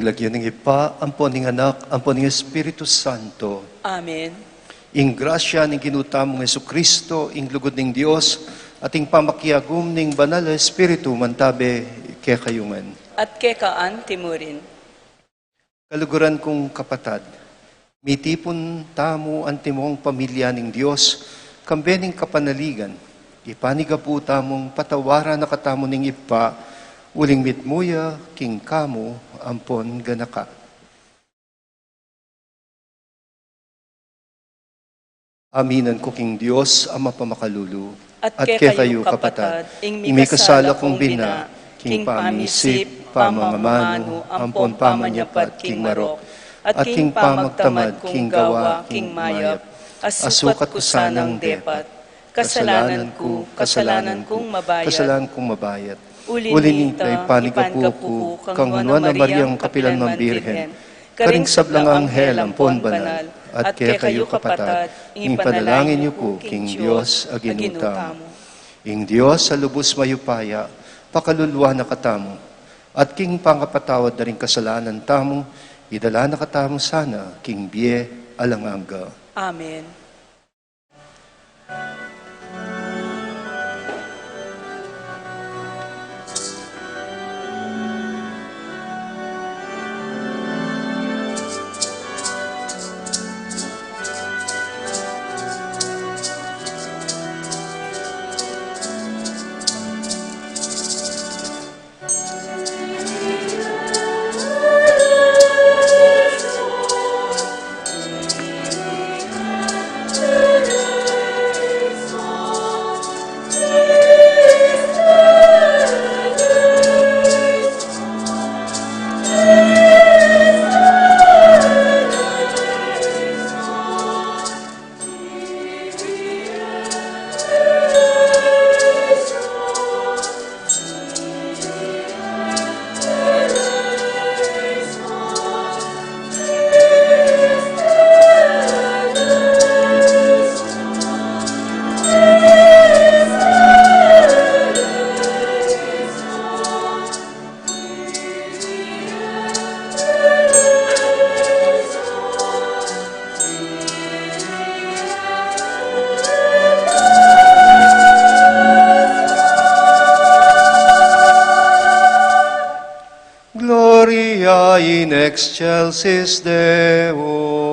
Lagyan ng ipa, ampon ng anak, ampon ng Espiritu Santo. Amen. Ing grasya ng kinutamong Yesu Kristo, ing lugod ng Dios, at ing pamakiagum ng banal na Espiritu, mantabe, kekayungan. At quécaan timurin. Kaluguran kong kapatad, mitipon tamo ang timong pamilya ng Dios, kambening kapanaligan, ipaniga po tamong patawaran na katamo ng ipa, uling mitmuya, king kamo, ampon ganaka. Aminan ko king Diyos, Ama pamakalulu, at kayo kapatad, ing may kasala kong bina, king pamisip, pamamamano, ampon pamanyapat, king marok, at king pamagtamad, king gawa, king mayap, asukat ko sanang depat, kasalanan kong mabayat, ulin ita, ipanigapuko, kang Juan na Mariang kapilan ng Birhen, karing sablang anghel, ampon banal, at kaya kayo kapatad, ipanalangin niyo po, king Diyos, aginutamo. Ing Diyos sa lubos mayupaya, pakaluluwa na katamo, at king pangkapatawad na rin kasalanan tamo, idala na katamo sana, king Bie, alanganga. Amen. in excelsis Deo.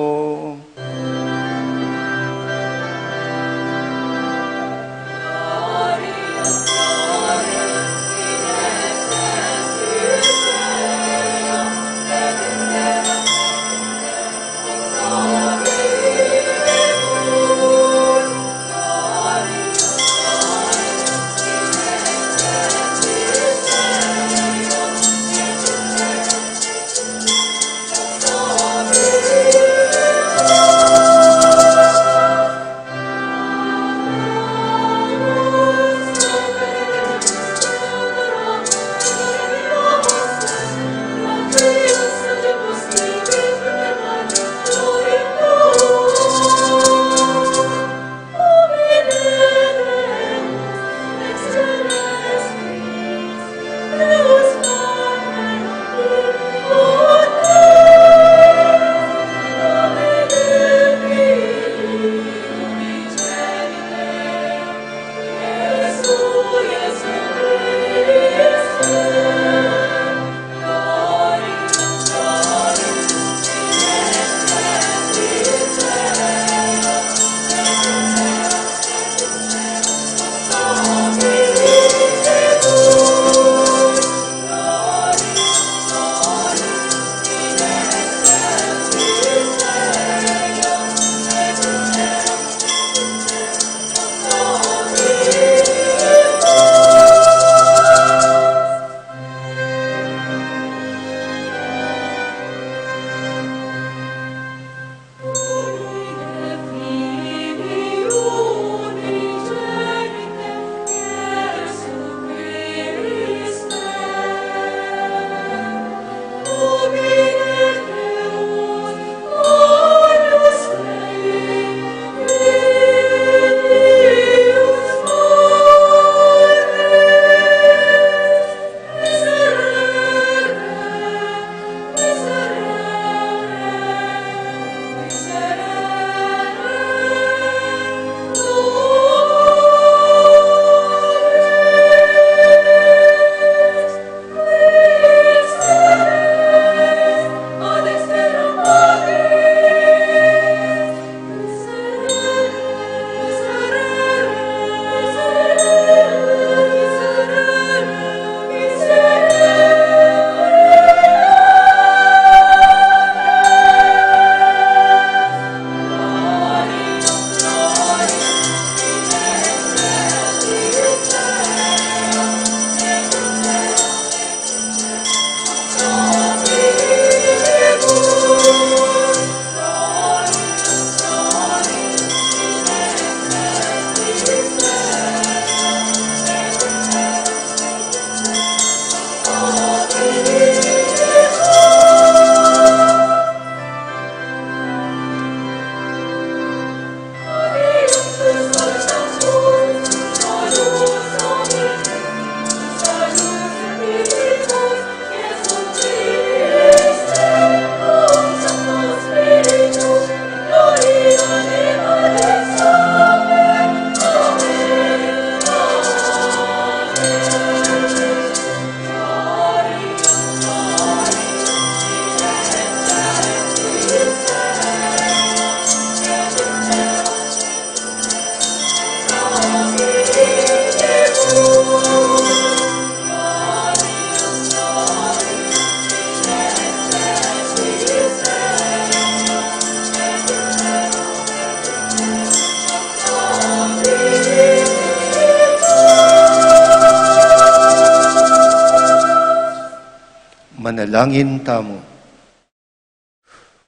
Manalangin tamo.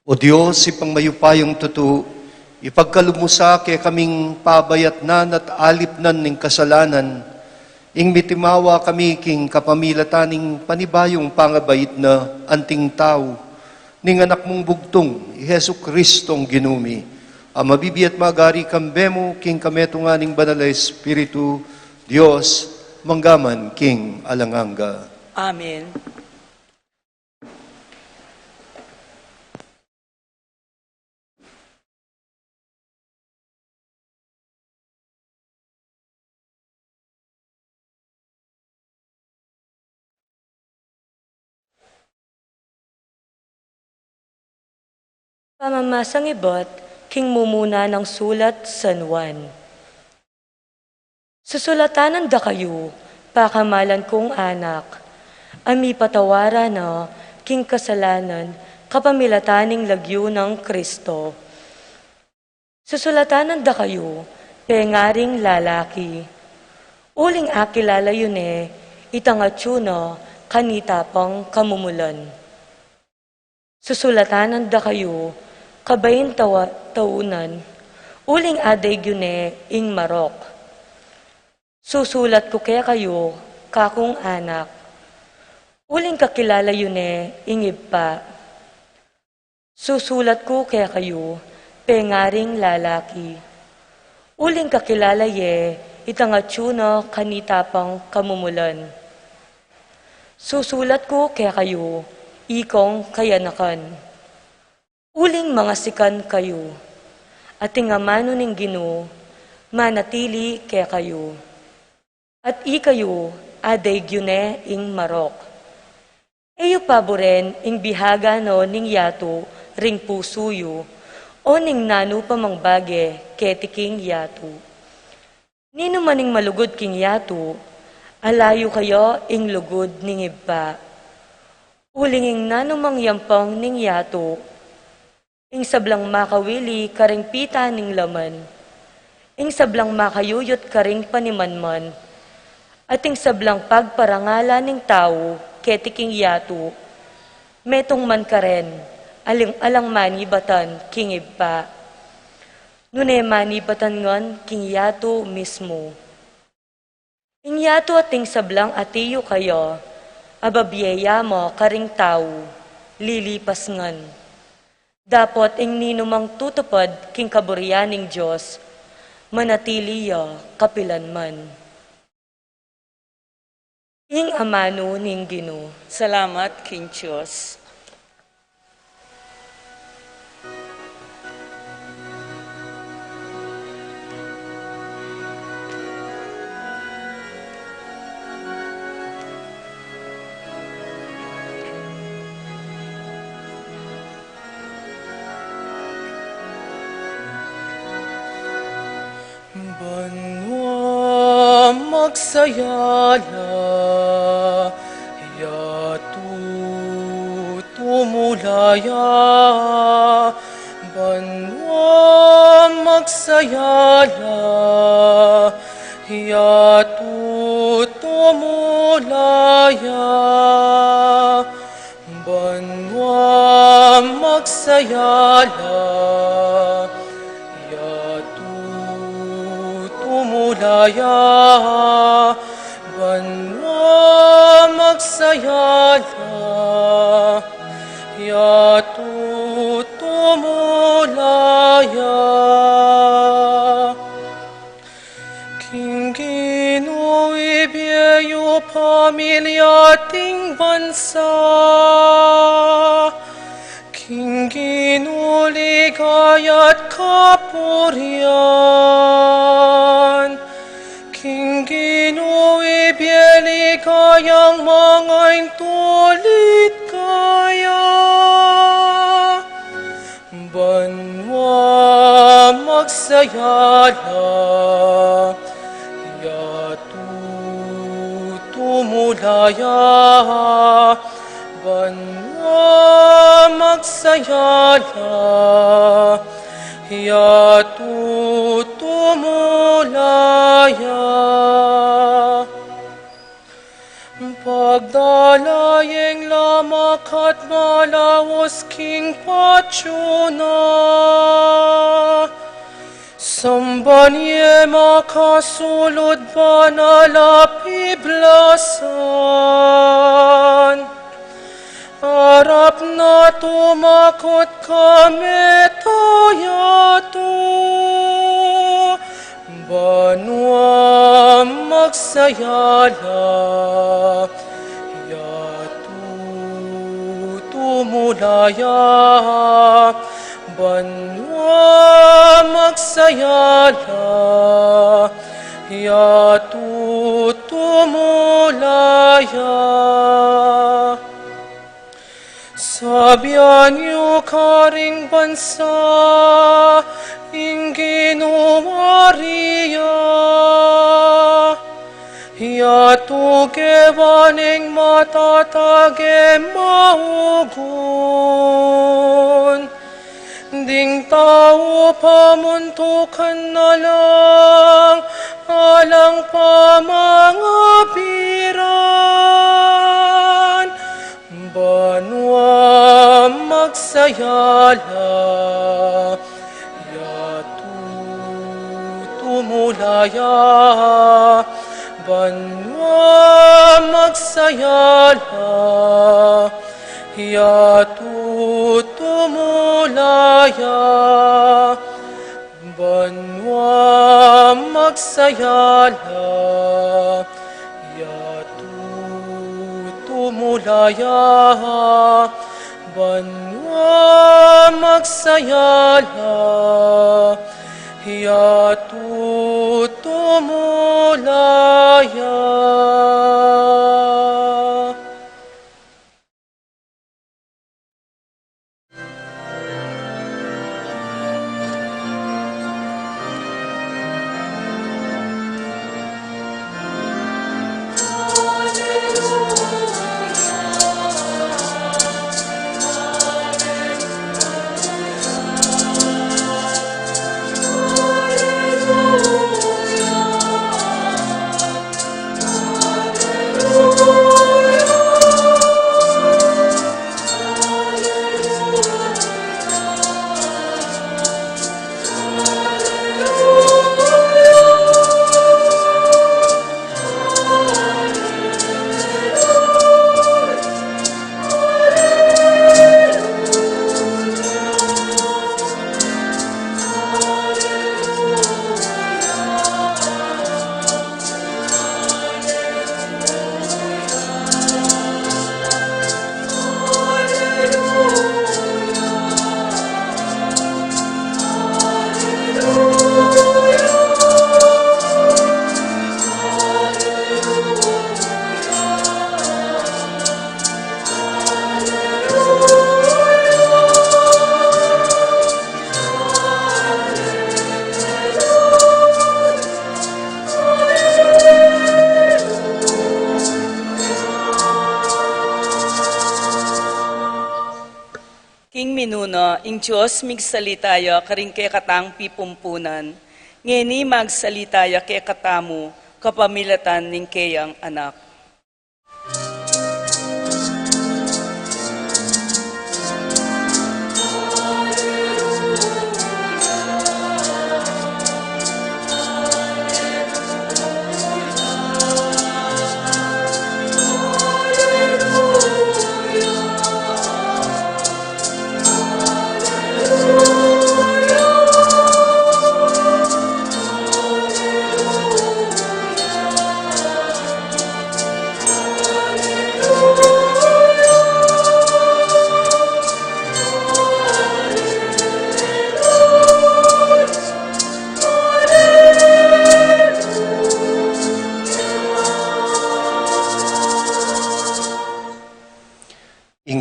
O Diyos, ipangmayupayong totoo, ipagkalumusa kaya kaming pabayatnan at alipnan ng kasalanan, ing mitimawa kami king capamilatan ning panibayong pangabait na anting tao, ning anak mong bugtong, Hesu Kristong ginumi, ang mabibiat magari kambemo king kametunga ning banal na Espiritu, Diyos, manggaman king alanganga. Amen. Pamamasang ibot, king mumuna ng sulat San Juan. Susulatanan da kayo, pakamalan kong anak, ami patawara na king kasalanan, kapamilataning lagyo ng Kristo. Susulatanan da kayo, pengaring lalaki, uling akilala yun itangatsyo kanitapang kamumulan. Susulatanan da kayo, kabayin taunan, uling aday gyune ing marok. Susulat ko kaya kayo, kakong anak, uling kakilala yun ing iba. Susulat ko kaya kayo, pengaring lalaki, uling kakilala itangatsyo kanitapang kamumulan. Susulat ko kaya kayo, ikong kayanakan, uling mga sikan kayo, at tingamano ning Ginoo, manatili kaya kayo. At ikayo, aday gyune ing marok. Eyo paboren ing bihaga no ning yato, ring pusuyo, o ning nanu pamangbage, ketiking yato. Nino maning malugod king yato, alayo kayo ing lugod ning iba. Uling ing nanu mangyampang ning yato, ing sablang makawili karing pita ning laman, ing sablang makayuyot karing panimanman, ating sablang pagparangala ning tao, ketiking yato, metong man karen, alang manibatan king iba. Nune manibatan ngon king yato mismo. Ing yato ating sablang atiyo kayo, ababyeya mo karing tao, lilipas ngan. Dapot ing ninumang tutupad king kaburyan ning Diyos, manatili kapilanman. Ing amano ning Ginoo. Salamat king Diyos. Banwa magsayala, yatu tumulaya. Banwa magsayala, yatu tumulaya. Banwa magsayala, tumulaya, banwa magsayala, yatu tumulaya. King Ginoo ibiyayo pamilya ting bansa, King Ginoo ligaya't kapurian, King Ginoo ibiyaligayang mga tulit kaya. Banwa magsayala, yatu tumulaya. Banwa magsayala, yatu tumulaya. Pagdalayeng lamak at malawos king patyuna, sambanye makasulod panalapiblasan. Harap na tumakot kami tayato, banwa magsayala, yatu tumulaya. Banwa magsayala, yatu tumulaya. Sa Bianyo karing bansa, Ingino Maria, Yatuge baning matatage maugon, Ding tao pamuntukan na lang, alang pamangapiran, banwa magsayala, yatu tumulaya, banwa magsayala, yatu tumulaya, banwa magsayala, yatu tumulaya, banwa magsayala, yatu tumulaya. Minuna, ing Diyos migsalitaya karing kay katang pipumpunan, ngeni magsalitaya kay katamu, kapamilatan ning kayang anak.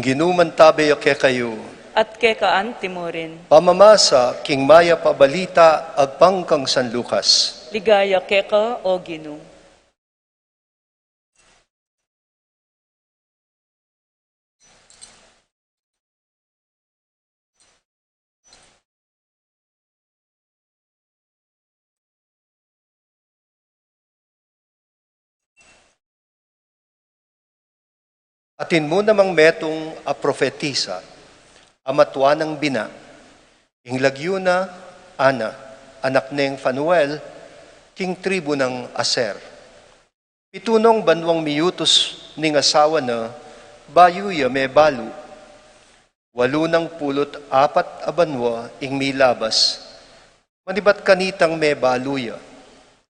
Ginuman tabi ke kayo. At quécaan timorin. Pamamasa, king maya pabalita, agpangkang San Lucas. Ligaya quéca o Ginoo. Atin mo namang metong a profetisa, amatwa ng bina, ing lagyo na, Ana, anak neng Fanuel, king tribu ng Aser. Pitunong banwang miyutos ning asawa na, bayuya me balu, 84 abanwa ing milabas, manibat kanitang me baluya.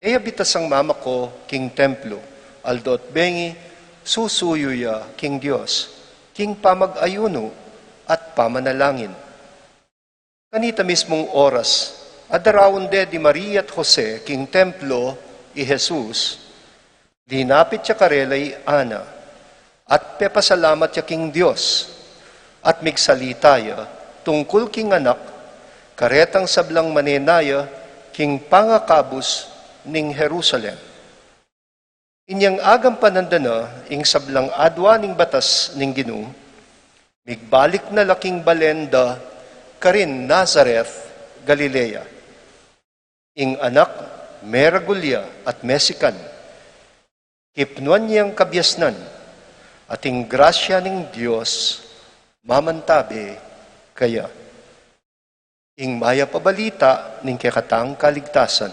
Eya bitas ang mama ko, king templo, aldot bengi, susuyuya king Diyos, king pamag-ayuno at pamanalangin. Kanita mismong oras, adarawon di Maria at Jose, king templo, i Jesus, dinapit siya karelay Ana, at pepasalamat siya king Diyos, at migsalitaya tungkol king anak, karetang sablang manenaya, king pangakabus ning Jerusalem. Inyang agam panandana, ing sablang adwa ning batas ning Ginoo, migbalik na laking balenda, karin Nazareth, Galilea. Ing anak, meragulya at mesikan, kipnuan niyang kabyasnan, at ing grasya ning Diyos, mamantabi kaya. Ing maya pabalita ning kekatang kaligtasan.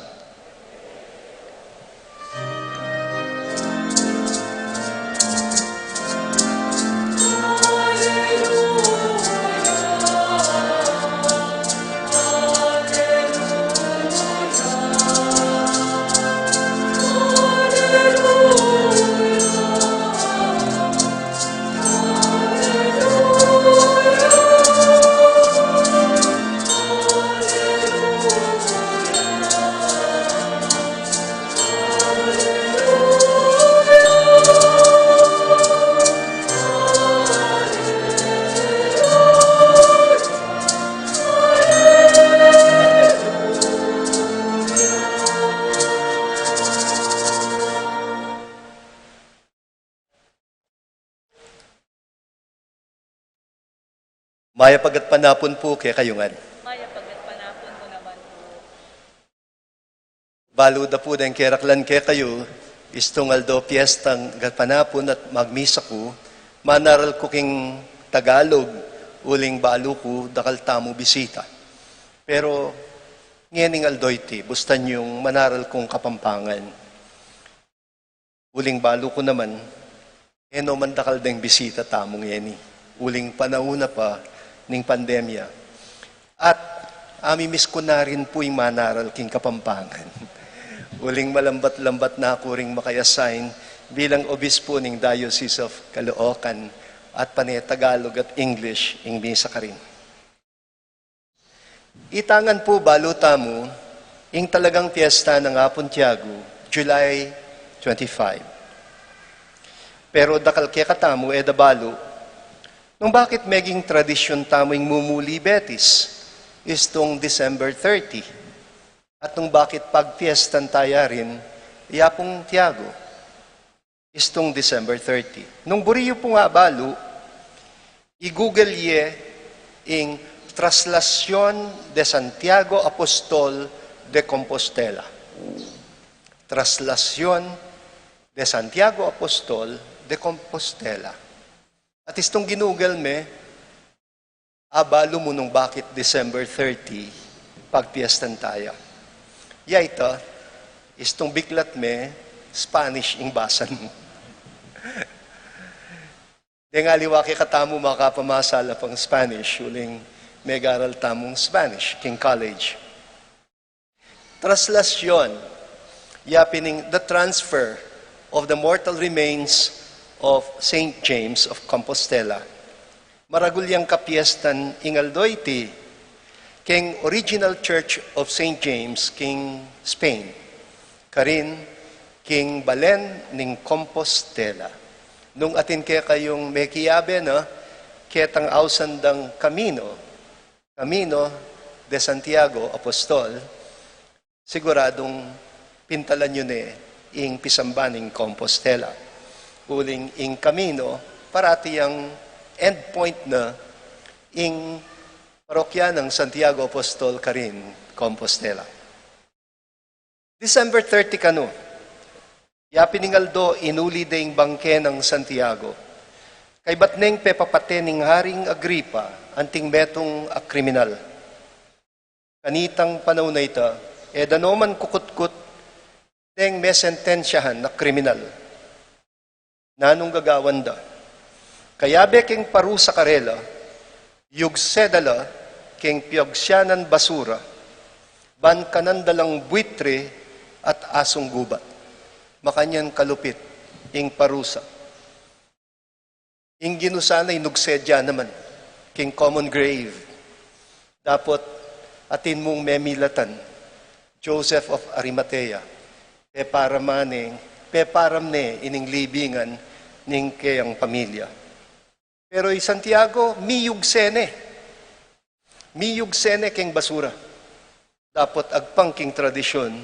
Maya pagat panapon po kaya kayungan. Maya pagat panapon ko naman po. Baluda po din keraklan kaya kayo, istungaldo piyestang panapon at magmisa ko, manaral ko king Tagalog, uling balo ko, dakal tamo bisita. Pero, ngayon aldoyti, bustan yung manaral kong kapampangan. Uling balo ko naman, eno man dakal deng bisita tamong yeni. Uling panahuna pa, ning pandemya. At amimiss ko na rin po yung manaral king kapampangan. Uling malambat-lambat na ako ring makayasign bilang Obispo ning Diosesis of Kalookan at panay Tagalog at English ing misa ka rin. Itangan po baluta mo ing talagang piyesta ng Santiago, July 25. Pero dakal quéca tamo edabalo nung bakit meging tradisyon tamo'y mumuli betis, istong December 30. At nung bakit pagpiestan taya rin, iyapong Tiago, istong December 30. Nung buriyo po nga balo, i-google ye ing Traslasyon de Santiago Apostol de Compostela. Traslasyon de Santiago Apostol de Compostela. At istong ginugol me, abalo mo nung bakit December 30, pagpiestan tayo. Yaita, istong biklat me, Spanish ing basan mo. Denga liwaki katamo makapamasala pang Spanish, uling megaral tamong Spanish, king college. Traslasyon, yapining the transfer of the mortal remains of St. James of Compostela. Maragulyang kapiestan ingaldoyti, king original church of St. James, king Spain. Karin, king Balen ning Compostela. Nung atin kaya kayong may kiyabe na, ketang ausandang Camino de Santiago, Apostol, siguradong pintalan yun ing pisambaning Compostela. Uling ing Camino, parati ang endpoint na ing parokya ng Santiago Apostol Karin, Compostela. December 30 kano, yapiningaldo inuli ding bangke ng Santiago. Kay batneng pepapate ning Haring Agripa, anting metong kriminal. Kanitang panahon na ita, danoman kukutkut, deng may sentensyahan na kriminal. Nanong gagawan da. Kaya beking parusa karela, yugsedala, king piyogsyanan basura, ban kanandalang buitre at asong gubat. Makanyan kalupit, ing parusa. Ing ginusanay nugsedya naman, king common grave. Dapat atin mong memilatan, Joseph of Arimathea, peparam ne ining libingan ning kayang pamilya. Pero Santiago, miyug sene. Miyug sene keng basura. Dapat agpang king tradisyon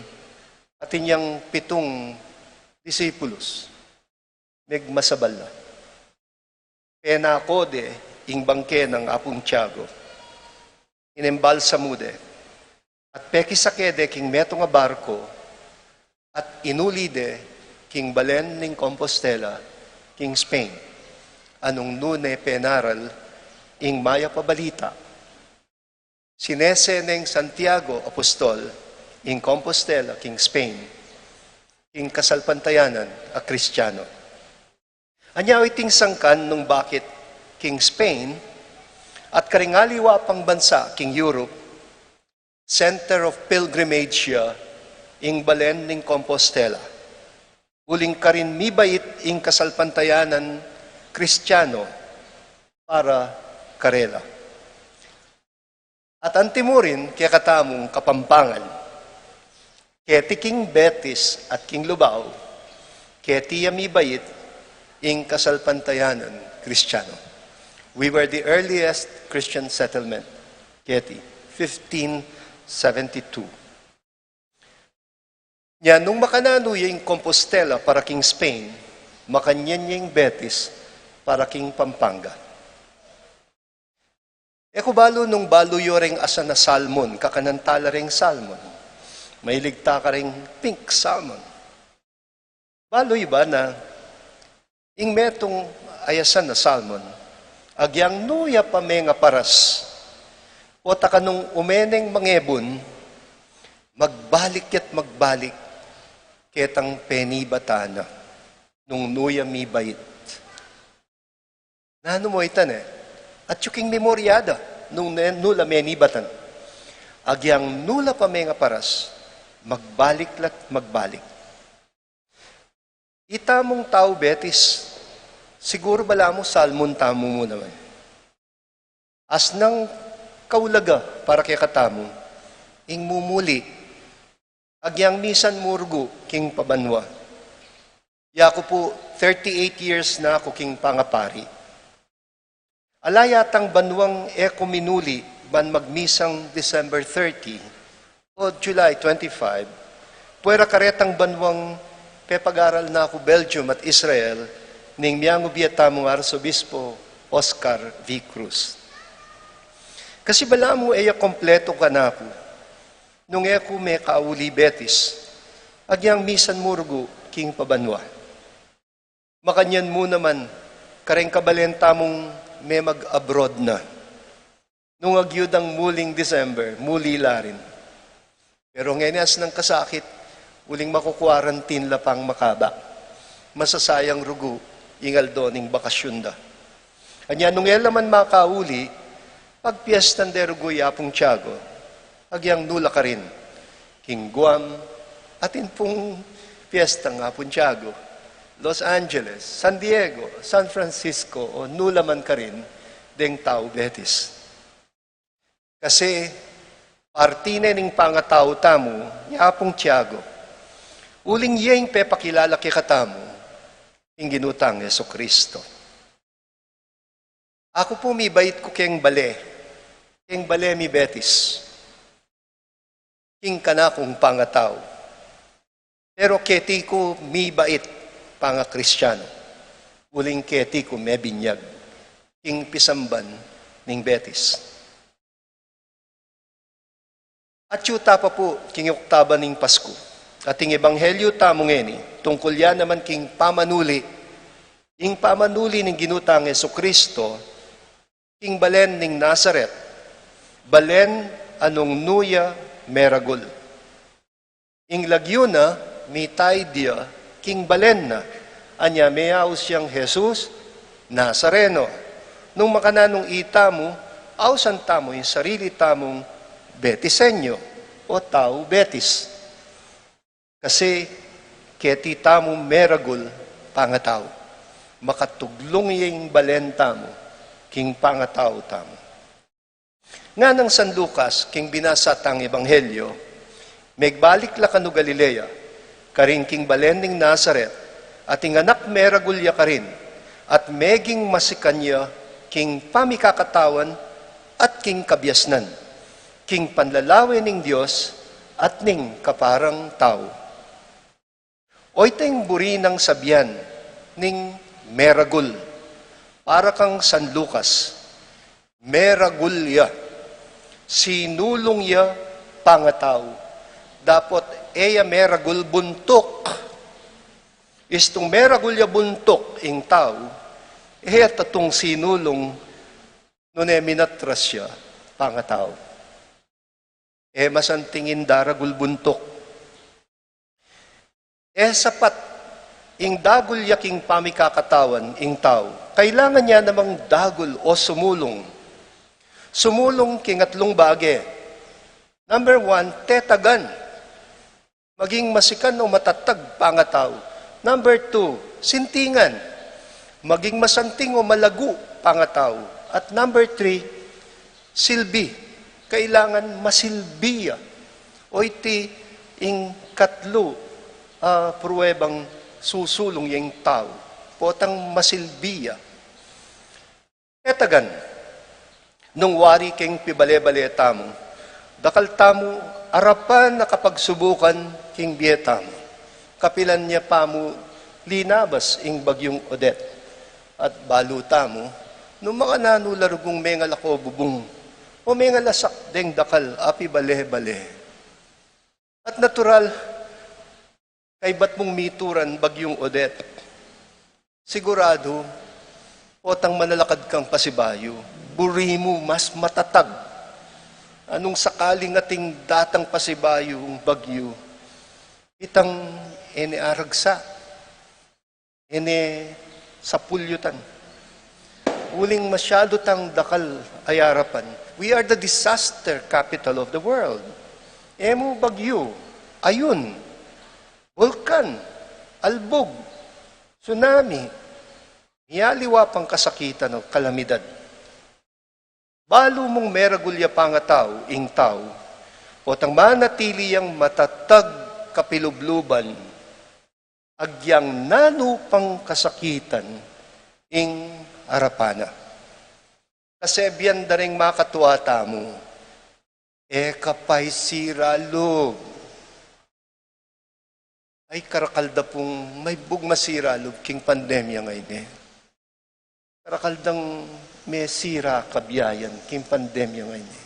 at inyang 7 disipulos. Megmasabal na. Penakode, ing bangke ng apong Tiago. Inembalsa mude. At pekisakede king meto nga barko at inulide king balen ning Compostela, king Spain. Anong nune penaral ing maya pabalita. Sinese ng Santiago, Apostol, ing Compostela, king Spain, king kasalpantayanan a Kristiyano. Anyaw iting sangkan nung bakit king Spain at karingaliwa pang bansa king Europe, center of pilgrimage siya, ing balen ning Compostela. Uling karin mibait ing kasalpantayanan Kristiyano para karela. At antimurin kaya katamong Kapampangan, kaya ti king Betis at king Lubao, kaya tiya mibait ing kasalpantayanan Kristiyano. We were the earliest Christian settlement, kaya ti 1572. Nya, nung makanano yung Compostela para king Spain, makanyan yung Betis para king Pampanga. Eko balo nung baluyo ring asa na salmon, kakanantala ring salmon. May ligta ka ring pink salmon. Baloy ba na ing metong ayasan na salmon, agyang nuya pa may nga paras, o takanong umeneng mangebon, magbalik at magbalik, ketang penibatana, nung nuya mi bait. Nano mo itan at yuking memoryada, nung nula menibatan. Agyang nula pa may nga paras, magbalik lat magbalik. Itamong tao Betis, siguro bala mo salmon tamo mo naman. As nang kaulaga para kay katamo, ing mumuli, agyang misan murgo king pabanwa. Yako po, 38 years na ako king pangapari. Alayatang banwang eko minuli ban magmisang December 30 o July 25, puwera karetang banwang pepag-aral na ako Belgium at Israel ning miyango biyatamong Obispo Oscar V. Cruz. Kasi bala mo eya kompleto ka na ako, nung eko may kauli Betis, agyang misan murgo king pabanwa. Makanyan mo naman, kareng kabalenta mong may mag-abroad na. Nung agyudang muling December, muli la rin. Pero ngenyas ng kasakit, uling makukwarantin lapang makaba. Masasayang rugo, ingal doning bakasyon da. Anya nung elaman makauli, pag piyestan de rugo yapong Tiago, agyang nula ka rin. King Guam, atin pong piyesta nga pong Tiago. Los Angeles, San Diego, San Francisco, o nulaman ka rin, deng tao Betis. Kasi, partine ning pangatao tamo, yapong Tiago, uling yeng pepakilala kay katamo, ing ginutang Yeso Kristo. Ako po mi bait ko keng bale mi Betis, king kanakong pangatao. Pero keti ko mi bait, panga Kristiyano, uling keti ko may binyag, king pisamban ning Betis. At yuta pa po, king oktaba ning Pasko, ating ebanghelyo tamong eni, tungkol yan naman king pamanuli, ing pamanuli ning ginutang Yeso Kristo, king balen ning Nazaret, balen anong nuya meragol. Ing lagyo na, mitay dia, king balen na, anya meaus siyang Jesus, Nazareno. Nung makananong ita mo, ausan tamo yung sarili tamong Betisenyo o tao Betis. Kasi keti tamo meragul pangatao. Makatuglong yung balen tamo, king pangatao tamo. Nga ng San Lucas, king binasatang ebanghelyo, megbalik la kanu Galilea, karing king balen ning Nazaret, at ing anak meragulya ka rin, at meging masikanya king pamikakatawan, at king kabiasnan, king panlalawin ng Diyos, at ning kaparang tao. Oy tayong buri ng sabyan, ning meragul, para kang San Lucas, meragulya, sinulong ya pangataw, dapat eya meragul buntok, istong meragulya buntok ing tao, eya tatong sinulong nune minatras siya pangataw. Masantingin daragul buntok. Sapat, ing dagul yaking pamikakatawan, ing tao, kailangan niya namang dagul o sumulong. Sumulong king atlong bage. Number 1, tetagan. Maging masikan o matatag pangataw. Number 2, sintingan. Maging masanting o malago pangataw. At number 3, silbi. Kailangan masilbiya. O iti ing katlo pruwebang susulong yung tao. Potang masilbiya. Etagan, nung wari king pibale-bale tamo, dakal tamo arapan na kapagsubukan king bietamo. Kapilan niya pamo linabas ing bagyong Odette. At baluta mo, nung mga nanularugong mengal ako bubong, o mengal asak deng dakal api bale-bale. At natural, kay ba't mong mituran bagyong Odette? Sigurado, potang manalakad kang pasibayo, buri mo mas matatag. Anong sakaling ating datang pasibayo ang bagyo, itang aragsa, sapulyutan. Uling masyado tang dakal ayarapan. We are the disaster capital of the world. Emo bagyo, ayun, vulkan, albog, tsunami, hiyaliwa pang kasakitan o kalamidad. Balo mong meragulya pangatao, ing tao, o tang manatili ang matatag kapilubluban, agyang nano pang kasakitan, ing arapana. Kasebian daring makatuwata mo, kapay siralog, ay karakalda pong may bugmasira lub king pandemya ngayon Karakaldang may sira kabiyayan king pandemya ngayon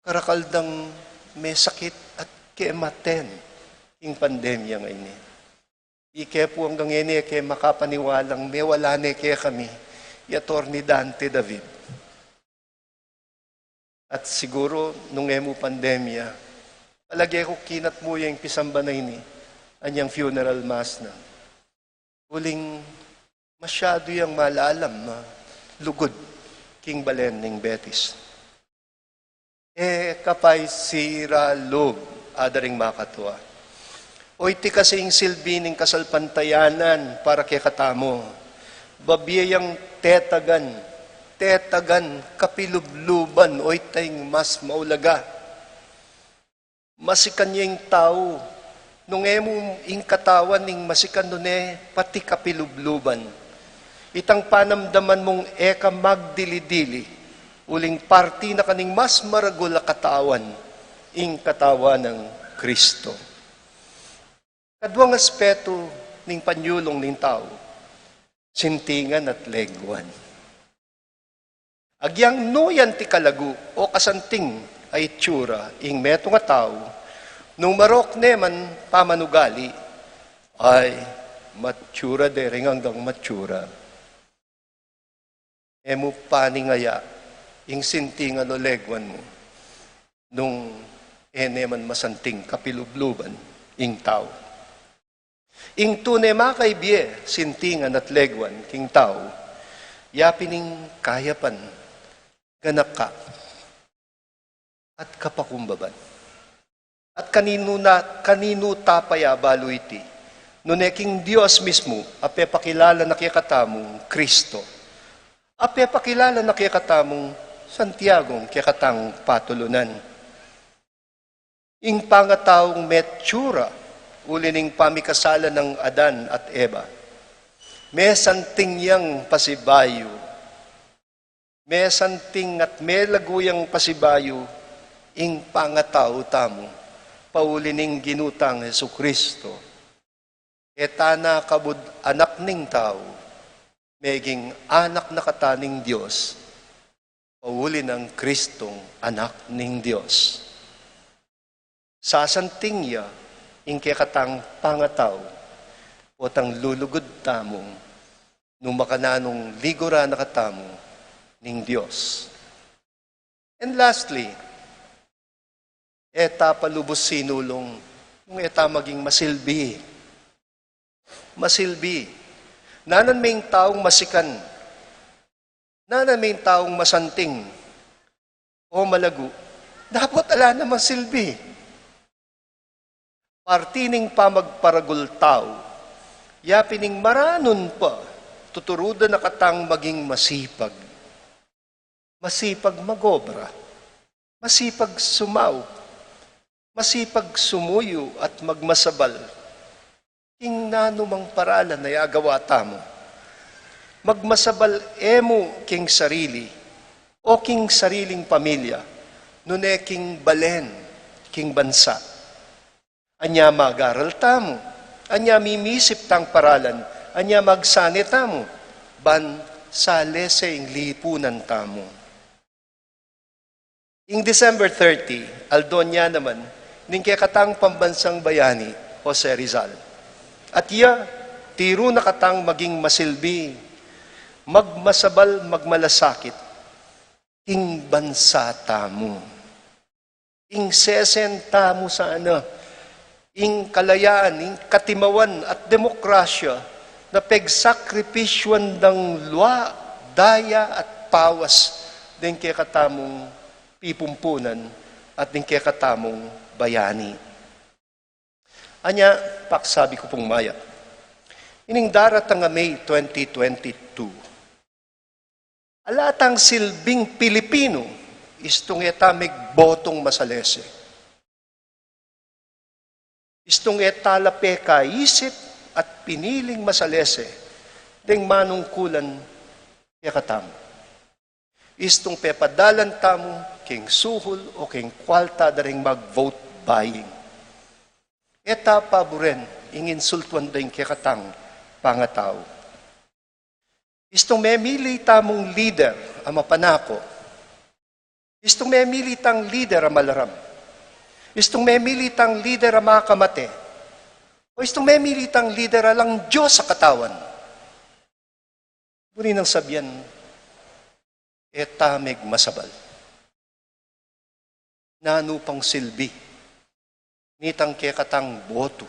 Karakaldang may sakit at kematen king pandemya ngayon Ike po hanggang ngayon kaya makapaniwalang may wala ne kaya kami Attorney Dante David. At siguro nung emo pandemya, palagi ko kinat mo yung pisambanay ni anyang funeral mass na. Uling masyado yung malalam na lugod king balen ning Betis. Kapay sira log adaring makatwa. O iti kasing silbi ning kasalpantayanan para kay katamo. Babiyang tetagan kapilubluban o itayng mas maulaga. Masikan niya yung tao nung emo ing katawan ning masikan nun pati kapilubluban. Itang panamdaman mong eka magdili-dili, uling parti na kaning mas maragul a katawan, ing katawan ng Kristo. Kadwang aspeto ning panyulong ning tao, sintingan at legwan. Agyang nuyan ti kalagu o kasanting ay tsura, ing meto nga tao, nung marok neman pamanugali, ay matsura dering hanggang matsura. Emo paningaya, ing sintingan o legwan mo, nung neman masanting kapilubluban, ing tao. Ing tunay makaibye, sintingan at legwan, king tao, yapining kayapan, ganaka, at kapakumbaban. At kanino tapaya balo iti, nuneking Diyos mismo, ape pakilala na kikatamong Kristo. Ape pakilala na kikatamong Santiago, kikatang patulunan. Ing pangataong metsura, ulining pamikasalan ng Adan at Eva. May santingyang pasibayo, may santing at may laguyang pasibayo, ing pangatao tamo, paulining ginutang Hesu Kristo. Etana kabud anak ning tao, meging anak na kataning Diyos, pauli ng Kristong anak ning Diyos. Sasanting ya, ing katang pangataw, o tang lulugod tamong, nung makananong ligura na katamo ning Diyos. And lastly, eta palubos sinulong, yung eta maging masilbi. Masilbi. Nanan may taong masikan, nanan may taong masanting, o malago, dapat ala naman silbi. Partining pamagparagul tao, yapining maranon pa, tuturudan na katang maging masipag. Masipag magobra, masipag sumaup, masipag sumuyo at magmasabal. King nanumang paralan na yagawa tamo. Magmasabal emo king sarili, o king sariling pamilya, nune king balen, king bansa. Anya magaral tamo, anya mimisip tang paralan, anya magsani tamo, ban sale sa ing lipunan tamo. Ing December 30, aldonya naman, ning katang pambansang bayani, Jose Rizal. At iya, tiro na katang maging masilbi, magmasabal, magmalasakit, ing bansa tamo. Ing sesen tamo sa ing kalayaan, ing katimawan at demokrasya, na pegsakripisyon ng luwa, daya at pawas, din kaya katamong pipumpunan at din kaya katamong bayani. Anya, paksabi ko pong maya, ining daratang nga May 2022, alatang silbing Pilipino, istong etamig botong masalese. Istong etalape kaisip at piniling masalese, ding manungkulan kaya katamo. Istong pepadalan tamo, king suhol o king kwalta daring mag-vote buying. Eta paboren, ingin sultuan daing kekatang pangataw. Istong memili tamong leader ang mapanako. Istong memili tang leader ang malaram. Istong memili tang leader ang makamate. O istong memili tang leader lang Diyos sa katawan. Muli nang sabihan, etamig masabal. Nanupang silbi. Nitang kekatang boto.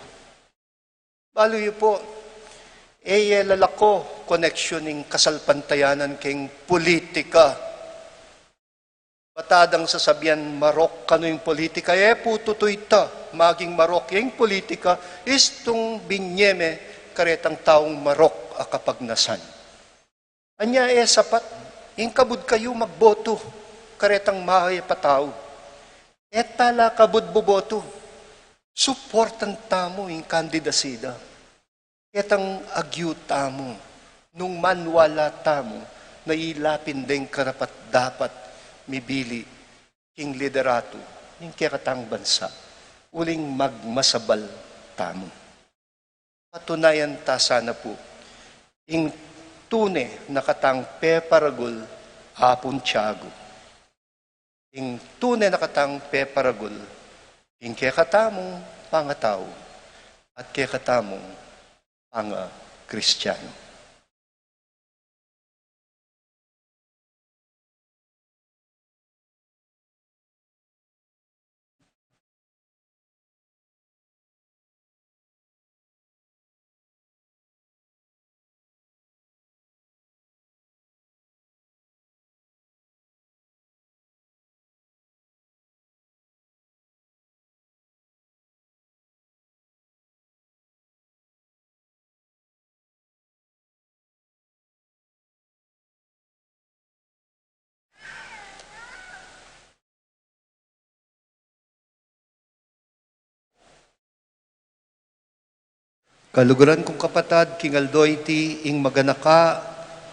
Baloy po, lalako, connectioning kasalpantayanan king politika. Patadang sasabihan, marok kano yung politika, pututoy ta, maging marok yung politika, istong binyeme, karetang taong marok akapagnasan. Anya sapat, yung kabud kayo magboto, karetang mahay patao. Tala kabud buboto. Supportan tamo yung kandidasida. Etang agyu tamo, nung manwala tamo, na ilapin din karapat dapat mibili king liderato, ng kekatang bansa, uling magmasabal tamo. Patunayan ta sana po, ing tune na katang peparagul hapon tiyago. Ing tune na katang peparagul, ing kekatamong pangataw at kekatamong panga-Kristiyano. Kaluguran kong kapatad, kingaldoy ti ing maganaka,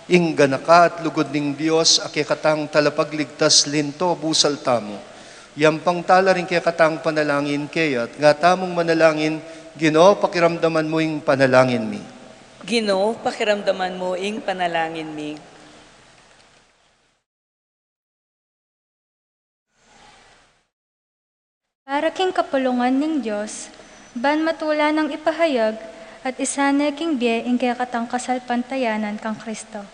Ingganaka at lugod ning Dios, akikatang talapagligtas linto, busal tamo. Yampang tala rin katang panalangin kayat, nga tamong manalangin, Ginoo, pakiramdaman mo yung panalangin mi. Ginoo, pakiramdaman mo ing panalangin mi. Para king kapulungan ning Diyos, ban matula ng ipahayag, at isanay king biye ing kaya katang kasalpantayanan kang Kristo.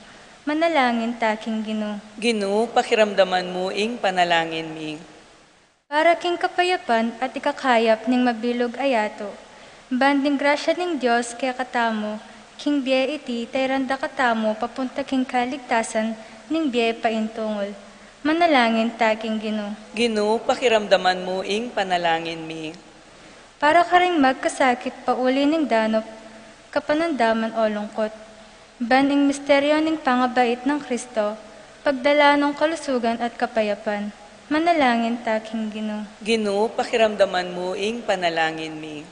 Manalangin ta king Ginoo. Ginoo, pakiramdaman mo ing panalangin mi. Para king kapayapan at ikakayap ning mabilog ayato, banding grasya ning Diyos kaya katamo, king biye iti tayranda katamo papunta king kaligtasan ning biye paintungol. Manalangin ta king Ginoo. Ginoo, pakiramdaman mo ing panalangin mi. Para ka ring magkasakit pauli ning danop, kapanandaman o lungkot. Banding misteryo ning pangabait ng Kristo, pagdala ng kalusugan at kapayapan. Manalangin ta king Ginoo. Ginoo, pakiramdaman mo ing panalangin mi.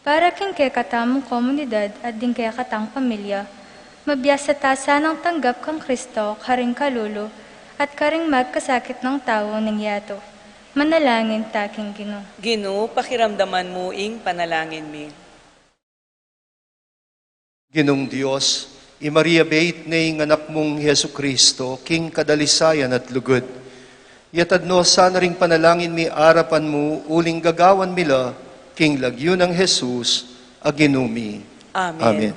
Para king kaya katamong komunidad at din kaya katang pamilya, mabiyasa tasa ng tanggap kang Kristo, karing kalulo, at karing magkasakit ng tao ng yato. Manalangin ta king Ginoo. Ginoo, pakiramdaman mo ing panalangin mi. Ginong Diyos, Maria bait na yung anak mong Yesu Kristo, king kadalisayan at lugod. Yatadno sana ring panalangin mi arapan mo, uling gagawan mila, king lagyo ng Jesus, aginumi. Amen. Amen.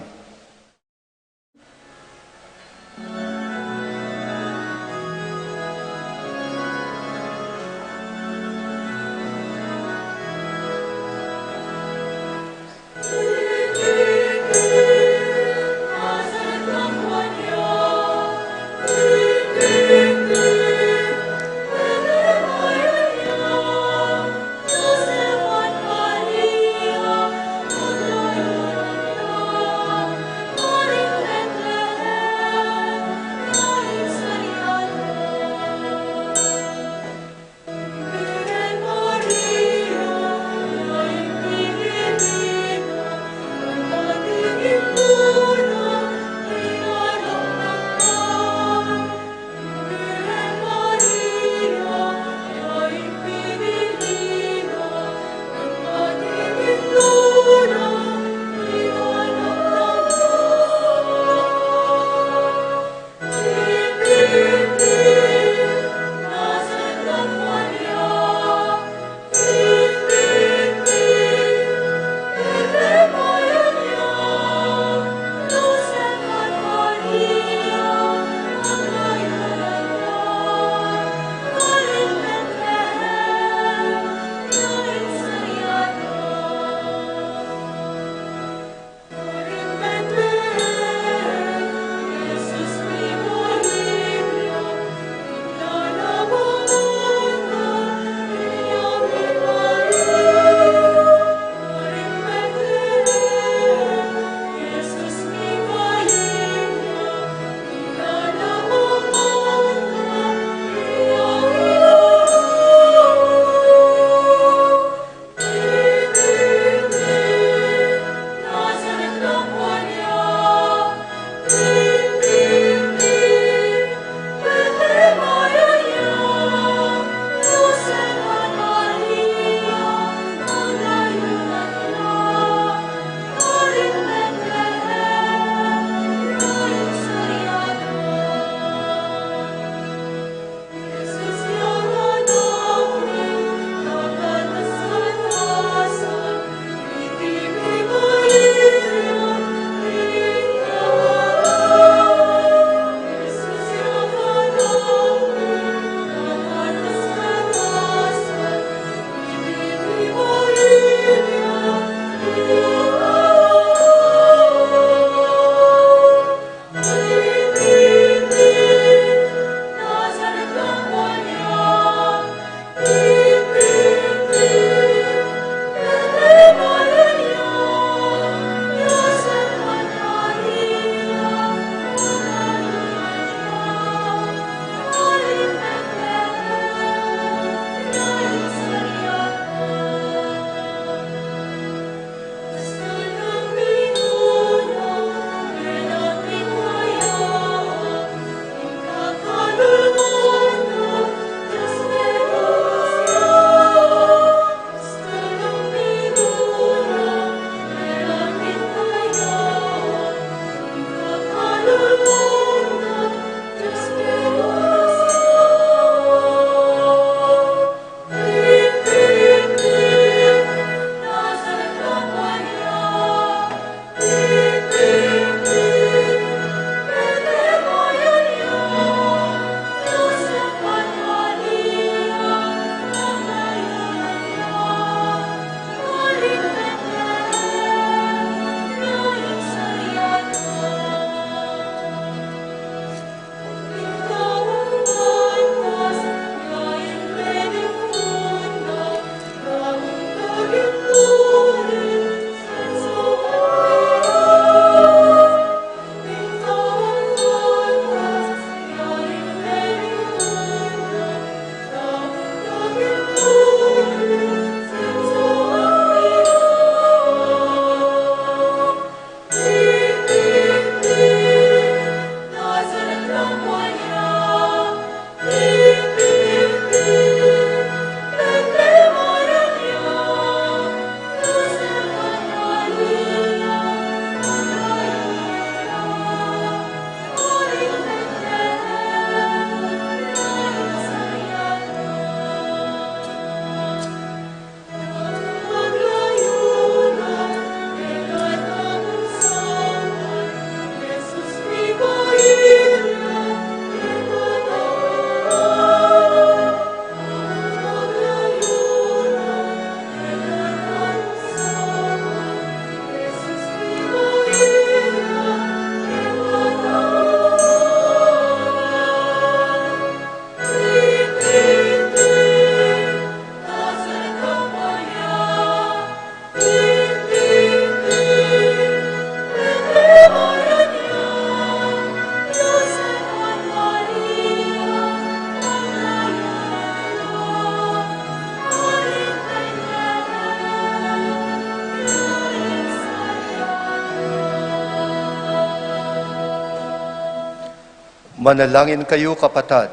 Manalangin kayo, kapatad.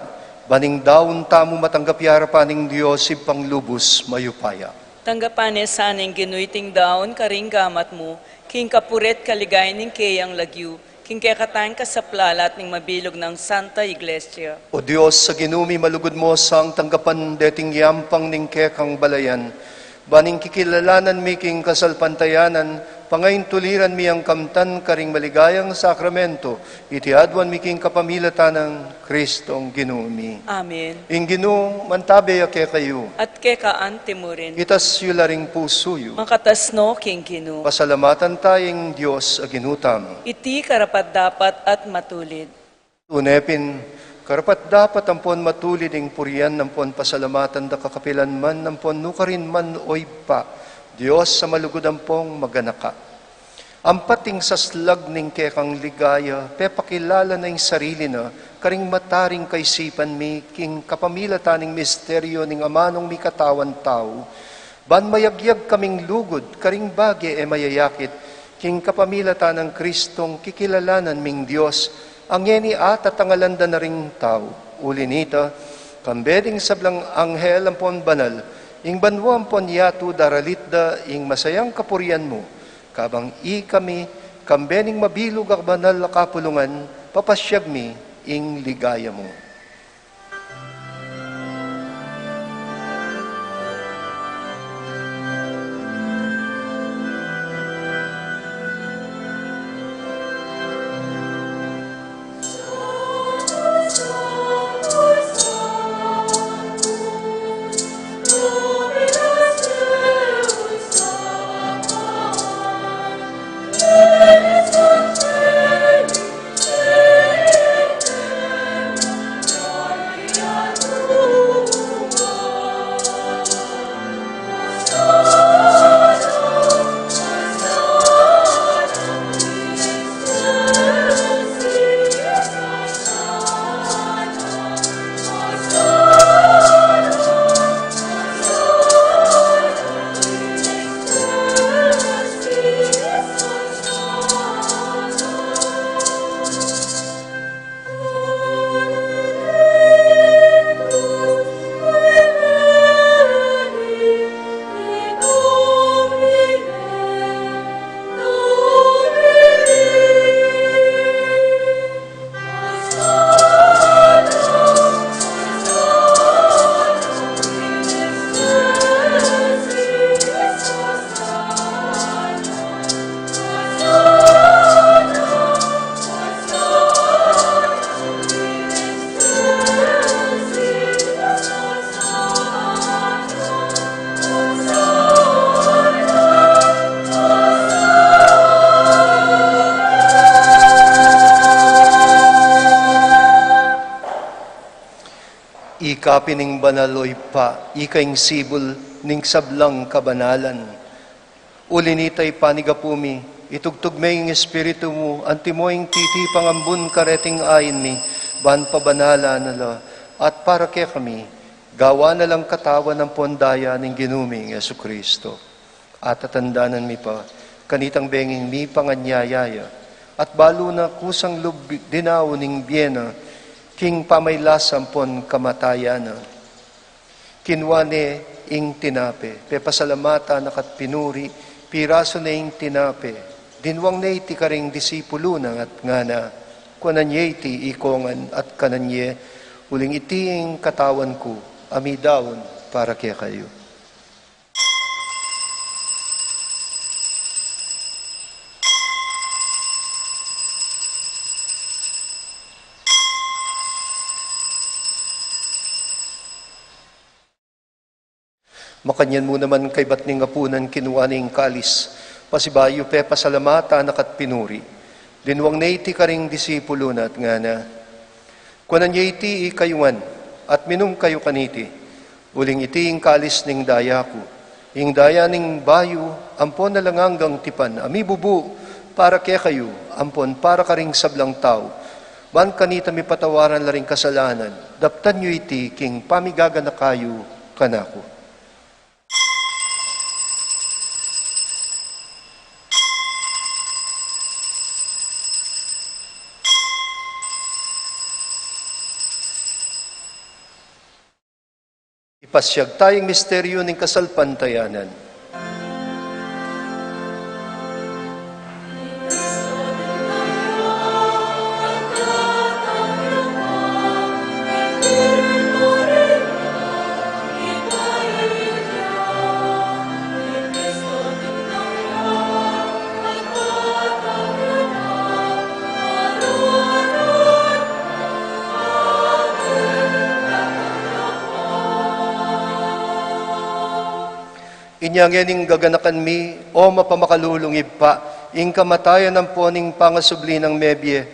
Baning daon tamo matanggap yarapaning Diyos pang lubus mayupaya. Tanggapan saning ginuiting daon karing gamat mo, king kapuret kaligay ning kayang lagyu, king kekatan kasaplalat ning mabilog ng Santa Iglesia. O Diyos, sa ginumi malugod mo sang tanggapan deting yampang ning kekang balayan, baning kikilalanan mi king kasalpantayanan, pangayin tuliran mi ang kamtan karing maligayang sakramento, itiadwan mi king kapamilatan ng Kristong ginumi. Amen. Ing Ginoo, mantabe ake kayo, At kekaan timurin, itas yu laring pusuyo, makatasno king Gino. pasalamatan tayong Diyos aginutam. Iti karapat dapat at matulid. Unepin, karapat dapat ampon matulid ing purian nampon pasalamatan da kakapilan man nampon nukarin man oy pa. Diyos sa malugod ampong maganaka. Ampating saslag ning kekang ligaya, pepakilala na ing sarili na, karing mataring kaisipan mi, king kapamilatan ning misteryo ning amanong mi katawan tao, ban mayagyag kaming lugod, karing bagi e mayayakit, king kapamilatan ng Kristong kikilalanan ming Diyos, ang yeni at tangalanda na ring tao. Ulinita, kambeding sablang anghel ampon banal, ing banwa ampon yatu daralitda, ing masayang kapurian mo, kabang kami, kambening mabilog ak banal na kapulungan, papasyag mi, ing ligaya mo. Ikapining banaloy pa, ikaing sibol, ning sablang kabanalan. Ulinitay panigapumi, itugtugmay ng espiritu mo, antimoing titi pangambun kareting ayin mi, ban pabanala nala, at para kaya kami, gawa na lang katawan ng pondaya ng ginuming Yesu Kristo. At tatandanan mi pa, kanitang benging mi panganyayaya, at balo na kusang dinaw ning biyena, king pamaylasam pon kamatayana. Kinwane ing tinape, pepasalamata nakat pinuri, piraso na ing tinape, dinwang na iti karing disipulo na at ngana, kunanye iti ikongan at kananye, uling iti ing katawan ko, amidaon para kaya kayo. Makanyan mo naman kay batning apunan kinuwaning kalis, pasibayo pe pasalamata nakat pinuri. Dinwang na iti karing disipulo na at nga na, kunan niya iti ikayuan, at minum kayo kaniti, uling iti ing kalis ning daya ko, ing daya ning bayo, ampon na lang hanggang tipan, ami bubu, para kaya kayo, ampon para karing sablang tao, ban kanita mi patawaran la ring kasalanan, daptan nyo iti king pamigaga na kayo kanako. Ipasyag tayong misteryo ng kasalpantayanan. Inyangening gaganakan mi, o mapamakalulungib pa, ing kamatayan ng poning pangasubli ng mebye.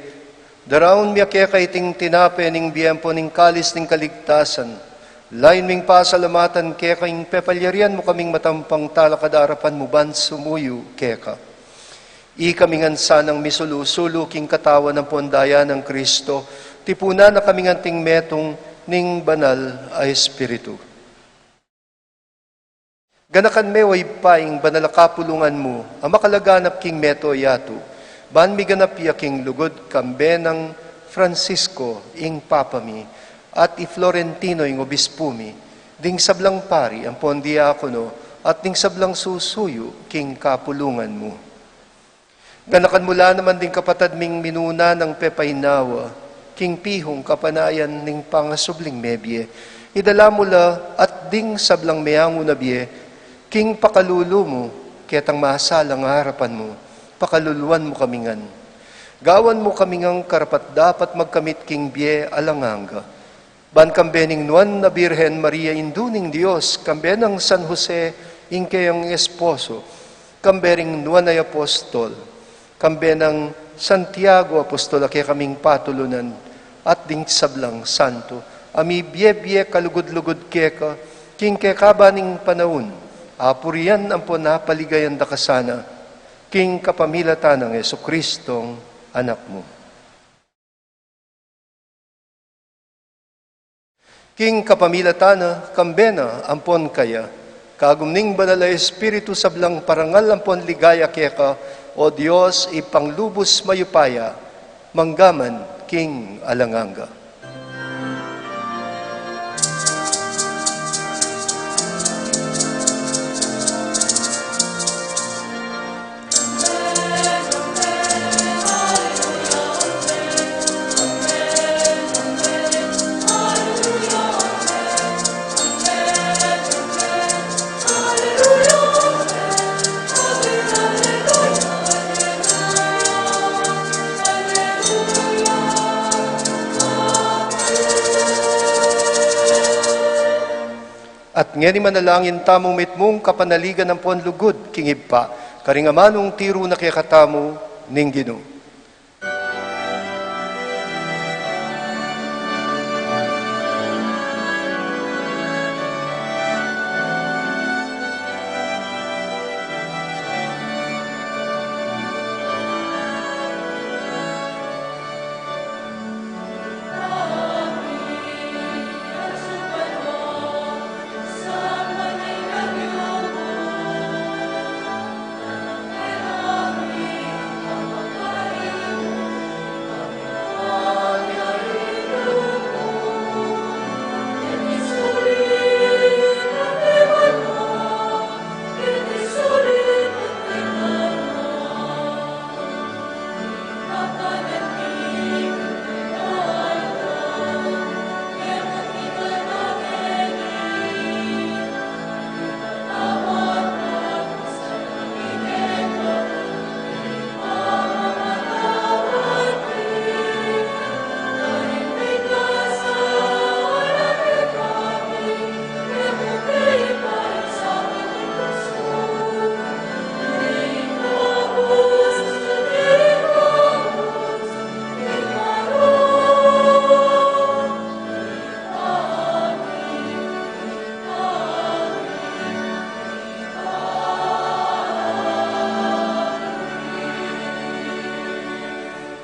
Daraon mi quéca iting tinape ning biyempo ning kalis ning kaligtasan. Lain ming pasalamatan quéca ing pepalyarian mo kaming matampang talakadarapan mo ban sumuyo quéca. I kaming sanang misulusulo king katawan ng pondaya ng Kristo, tipuna na kaming anting metong ning banal ay Espiritu. Ganakan me way paing banalakapulungan mo, ang makalaganap king meto yato, ban mi ganap king lugod kambe ng Francisco ing papami, at i Florentino ing Obispo mi, ding sablang pari ang pondiakono, at ding sablang susuyo king kapulungan mo. Ganakan mula naman ding kapatad ming minuna ng pepaynawa, king pihong kapanayan ning pangasubling mebye, idala mula at ding sablang meyango na biye, king pakalulu mo, ketang masalang harapan mo, pakaluluan mo kamingan. Gawan mo kamingang karapat dapat magkamit king biye alanganga. Ban kambening nuan na Birhen Maria induning Diyos, kambenang San Jose, ingkayang esposo, kambering nuan ay Apostol, kambenang Santiago Apostol, kaya kaming patulunan, at ding sablang santo, ami biye-biye kalugod-lugod quéca, king quéca baning panahon, apurian ang po napaligayan da kasana, king capamilatan ng Jesucristong anak mo. King capamilatan, kambena, ampon kaya, kagumning banal na Espiritu sablang parangal ampon ligaya quéca, o Diyos ipang lubus mayupaya, manggaman king alanganga. At ngeni manalangin tamong mitmong kapanaligan ng ponlugod, kingib pa, karingamanong tiro na kaya katamo, ning Ginoo.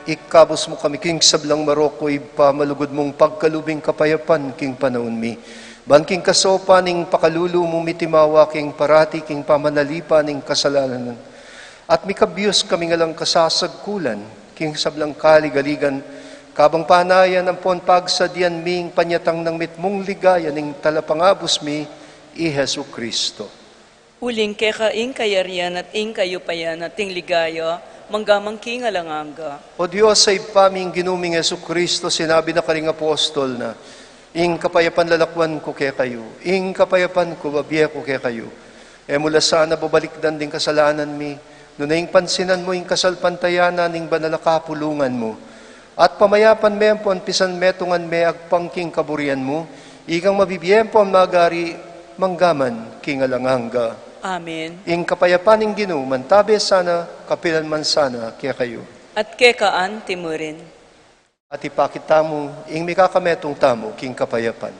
Ikabos mo kami, king sablang Maroko, ipamalugod mong pagkalubing kapayapan, king panahon mi. Ban king kasopa, ning pakalulu mo mitimawa, king parati, king pamanalipa, ning kasalanan. At mikabiyos kami ngalang kasasagkulan, king sablang kaligaligan, Kabang panayan ang pon pagsadyan ming panyatang ng mitmong ligaya ning talapangabos mi, i Jesu Kristo. Uling quéca ing kayarian at ing kayupayan at ing ligaya, manggamang kingalanganga. O Diyos, sa ipaming ginuming Jesu Kristo, sinabi na karing apostol na, ing kapayapan lalakwan ko kaya kayo, ing kapayapan ko babiya ko kaya kayo. E mula sana babalikdan din kasalanan mi, nunaing pansinan mo ing kasalpantayanan ing banalakapulungan mo. At pamayapan me ang pisan metungan me agpangking kaburian mo, ikang mabibiyempo ang magari manggaman kingalanganga. Amen. Ing kapayapan ing ginuman, tabi sana, kapilan man sana, kaya kayo. At quécaan timurin. At ipakita mo, ing mikakametong tamo, king kapayapan.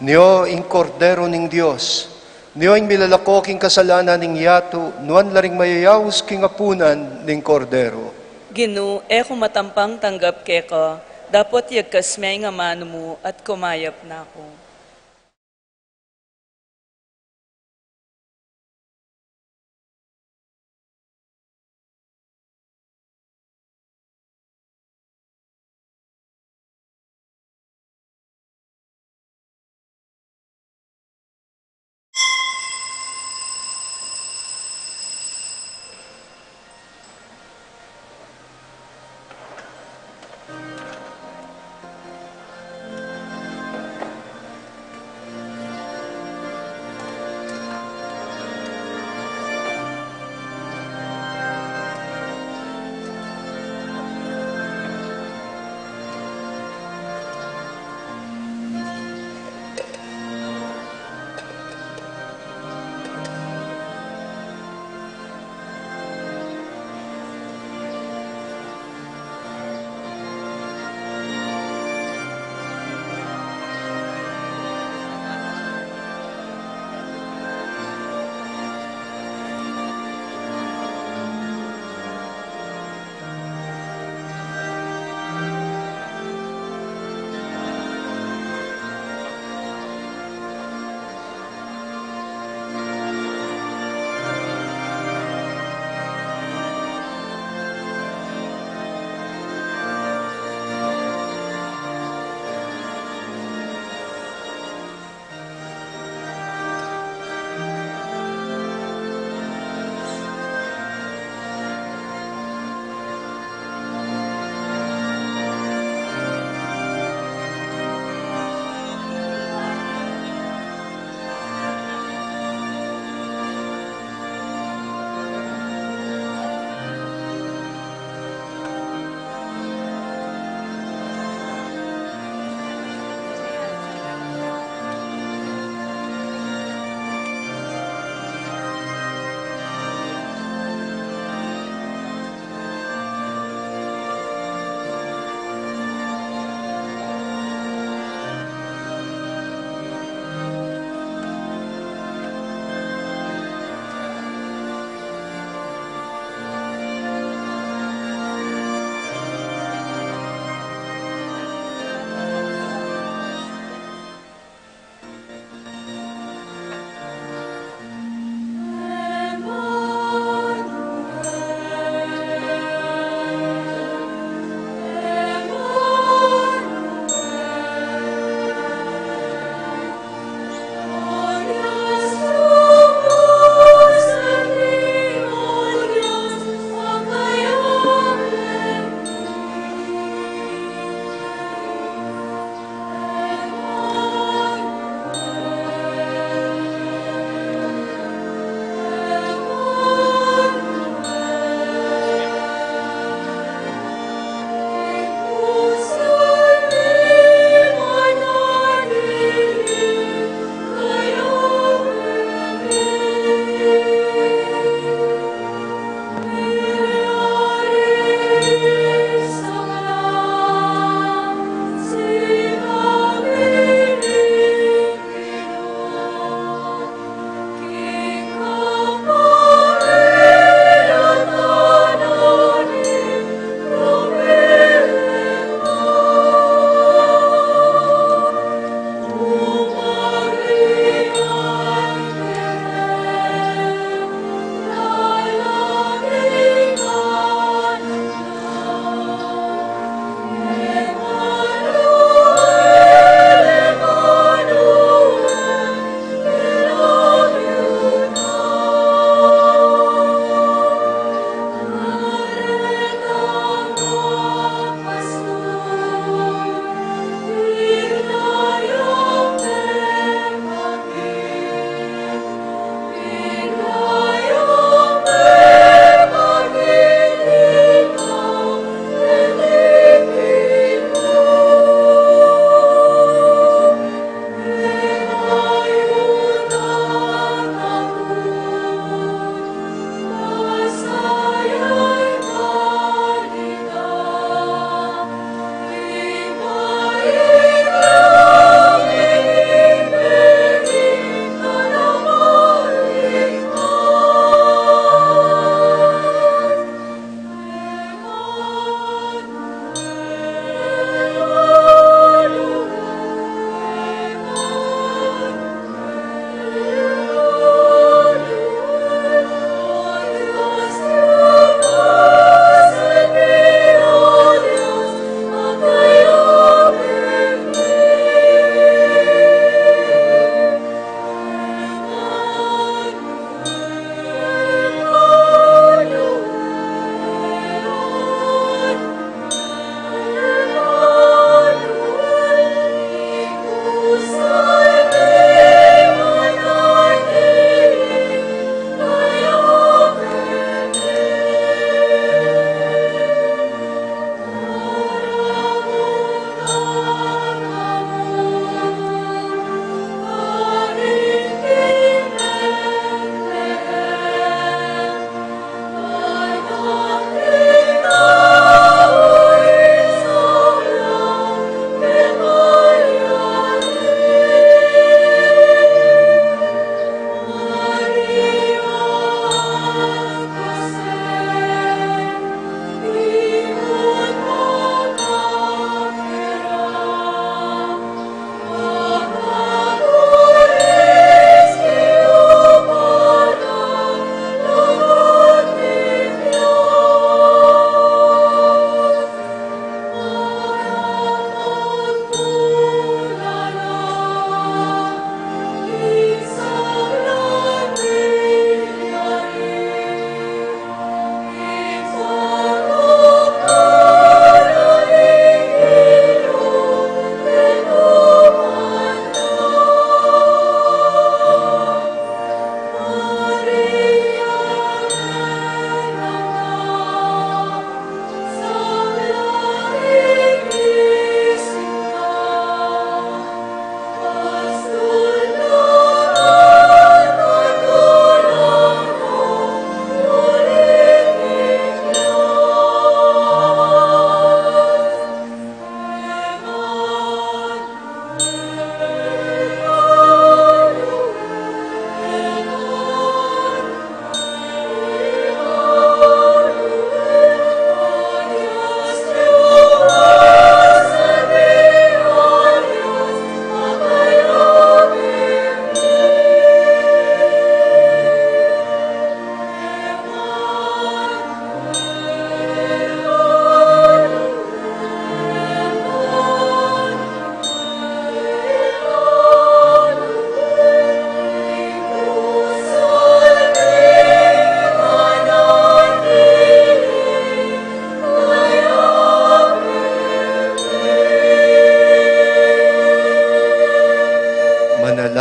Nyo ing kordero ning Dios, nyo ing milalako king kasalanan ning yato, nuan laring mayayaws king apunan ning kordero. Ginu, eko matampang tanggap quéca, dapat yagkasmay nga mano mo at kumayap na ako.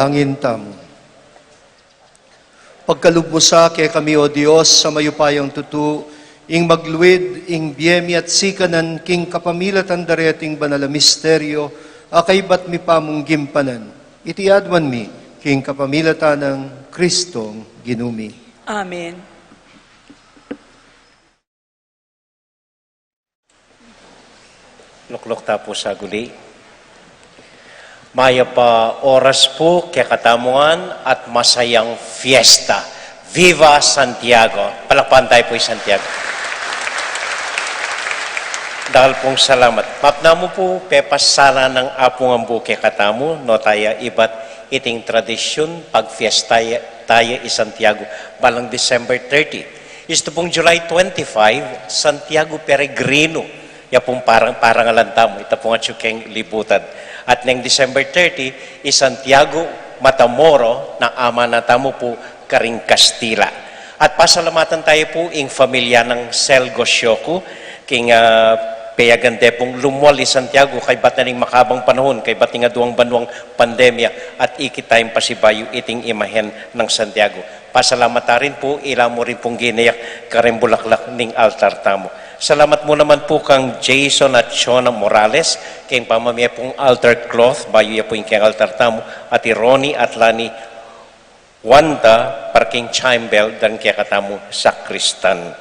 Dalangin tamo. Pagkalubmusa kay kami, O Diyos, sa mayupayang tutu, ing magluwid, ing biyemi at sikanan, king kapamilatan dareting banala misteryo, akay ba't mi pamong gimpanan. Iti adwan mi, king kapamilatan ng Kristong ginumi. Amen. Luklok tapo sa guli. Maya pa oras po kaya katamuan at masayang fiesta. Viva Santiago! Palakpan tayo po Santiago. Dahil pong salamat. Mapna mo po pepasala ng apong ang buke katamu, no tayo iba't iting tradisyon pag fiesta tayo i Santiago balang December 30. Ito pong July 25, Santiago Peregrino. Ya pong parang alantamo. Ito pong atsukeng libutan. At ng December 30, Santiago Matamoro na ama na tamo po karing Kastila. At pasalamatan tayo po ing familia ng Selgo Syoku, king peyagande pong lumwal Santiago kay bat na ning makabang panahon, kay bat nga duwang banwang pandemya at ikitayong pasibayo iting imahen ng Santiago. Pasalamat rin po, ilamo rin pong ginayak karembulaklak ning altar tamo. Salamat mo naman po kang Jason at Shona Morales, kayong pamamaya pong altar cloth, bayo ya po yung kayang altar tamo, at Ronnie at Lani Wanda, parking chime bell, dan kaya katamo sakristan.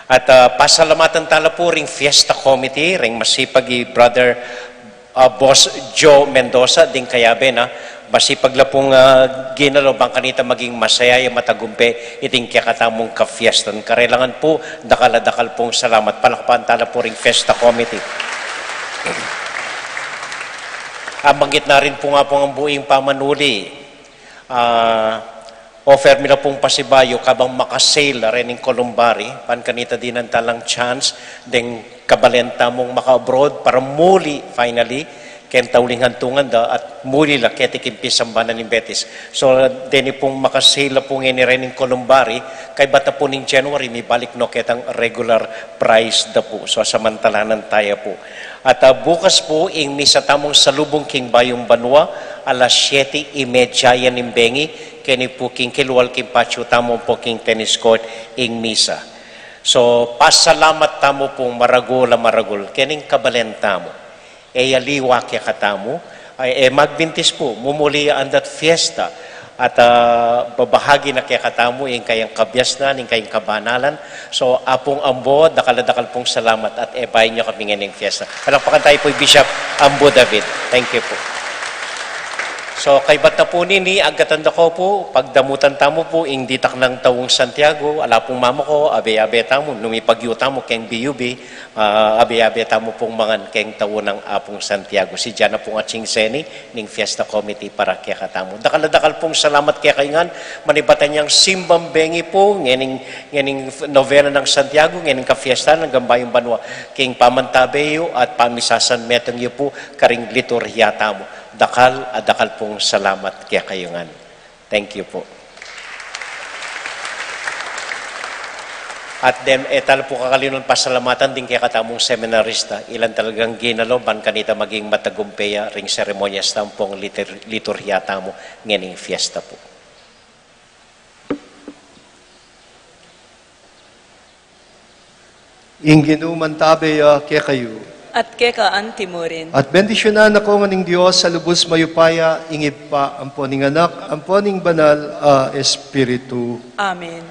At pasalamatan tala po ring fiesta committee, ring masipag brother Boss Joe Mendoza, ding kayabe na, masipag la pong ginalo bang kanita maging masaya yung matagumpe iting kakatamong Cafiestan. Karailangan po, dakal pong salamat. Palakpan tala po ring fiesta committee. Banggit na rin po nga po ang buing pamanuli. Offer mi na pong pasibayo kabang makasale rin ng Columbari. Pan kanita din ang talang chance ding kabalenta mong maka-abroad para muli finally ken tauling hantungan da at muli la ketikim pisambanan ni Betis. So deni pong makasila pong ini rin ng Columbari kay bata po ning January mi balik no ketang regular price da po. So samantalanan tayo po. At bukas po ing misa tamong salubong king Bayong Banwa alas 7:30 yan imbengi kini po king kilwal king patio tamong po king tennis court ing misa. So pasalamat tamo pong maragul kening kabalenta mo. Aliwa kaya katamu, magbintis po, mumuli ang that fiesta at babahagi na kaya katamu yung kayang kabyasnan, yung kayang kabanalan. So, apong ambo, dakal pong salamat at ebayin nyo kami ngayon fiesta. Palakpakan tayo po Bishop Ambo David. Thank you po. So, kay bata po nini, agkatanda ko po, pagdamutan tamo po, ing ditak ng tawong Santiago, ala pong mama ko, abe-abe tamo, lumipagyo tamo, keng BUB, abe-abe tamo pong mga keng tawo ng apong Santiago. Si Jana pong atsing seni, ning Fiesta Committee para kaya katamo. Dakal pong salamat kaya kaingan, manibatan niyang simbang bengi po, ngening novena ng Santiago, ngening Cafiestan, ng Gambayong Banwa, king pamantabeyo at pamisasan metong iyo po, karing liturhiya tamo. Dakal pong salamat kaya kayungan. Thank you po. At then, etal po kakalinon pasalamatan din kaya katamong seminarista. Ilan talagang ginaloban kanita maging matagumpeya ring seremonyas tampong liturhiya tamo ngening fiesta po. Inginuman tabe kaya kayo. At quéca antimorin. At bendisyonan ako nganing Diyos sa lubos mayupaya, ingib pa ang poning anak, ang poning banal Espiritu. Amen.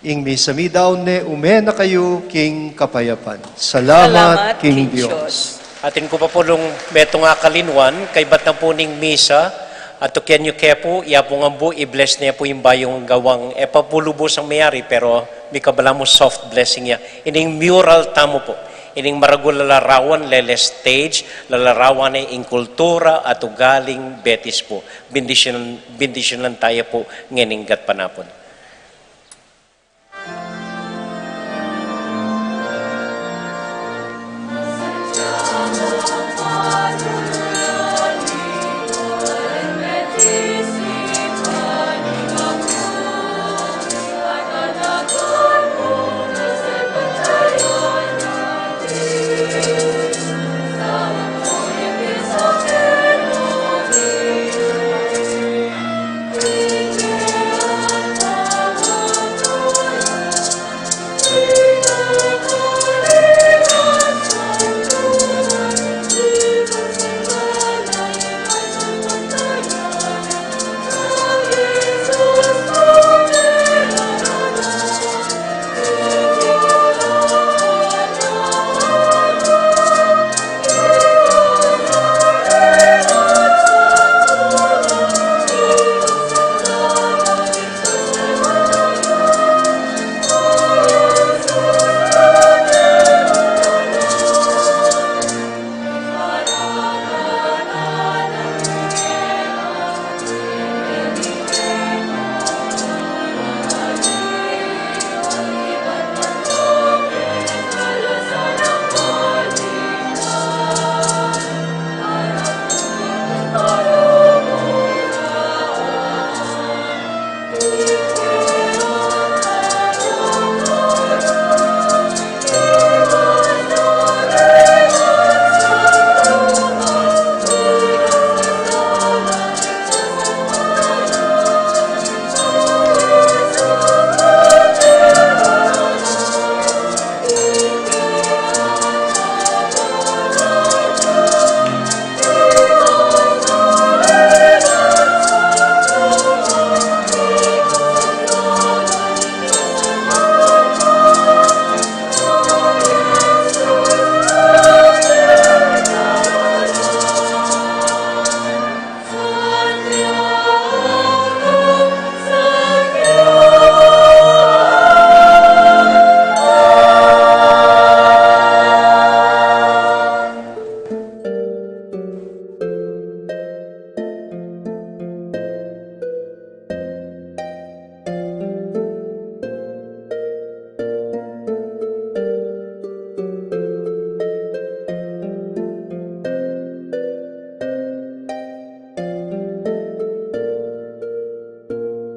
Ing misami daw ne umena kayo king kapayapan. Salamat king Diyos. Atin ko pa po nung meto nga kalinwan, kay bat na po ning misa, at tukyan nyo kaya po, iya po nga po, i-bless niya po yung bayong gawang, papulubos ang mayari, pero may kabala mo soft blessing niya. Ining mural tamo po. Ining maragul lalarawan, lele stage, lalarawan ay ing kultura at ugaling Betis po. Bendisyon lang tayo po ngeninggat panapon.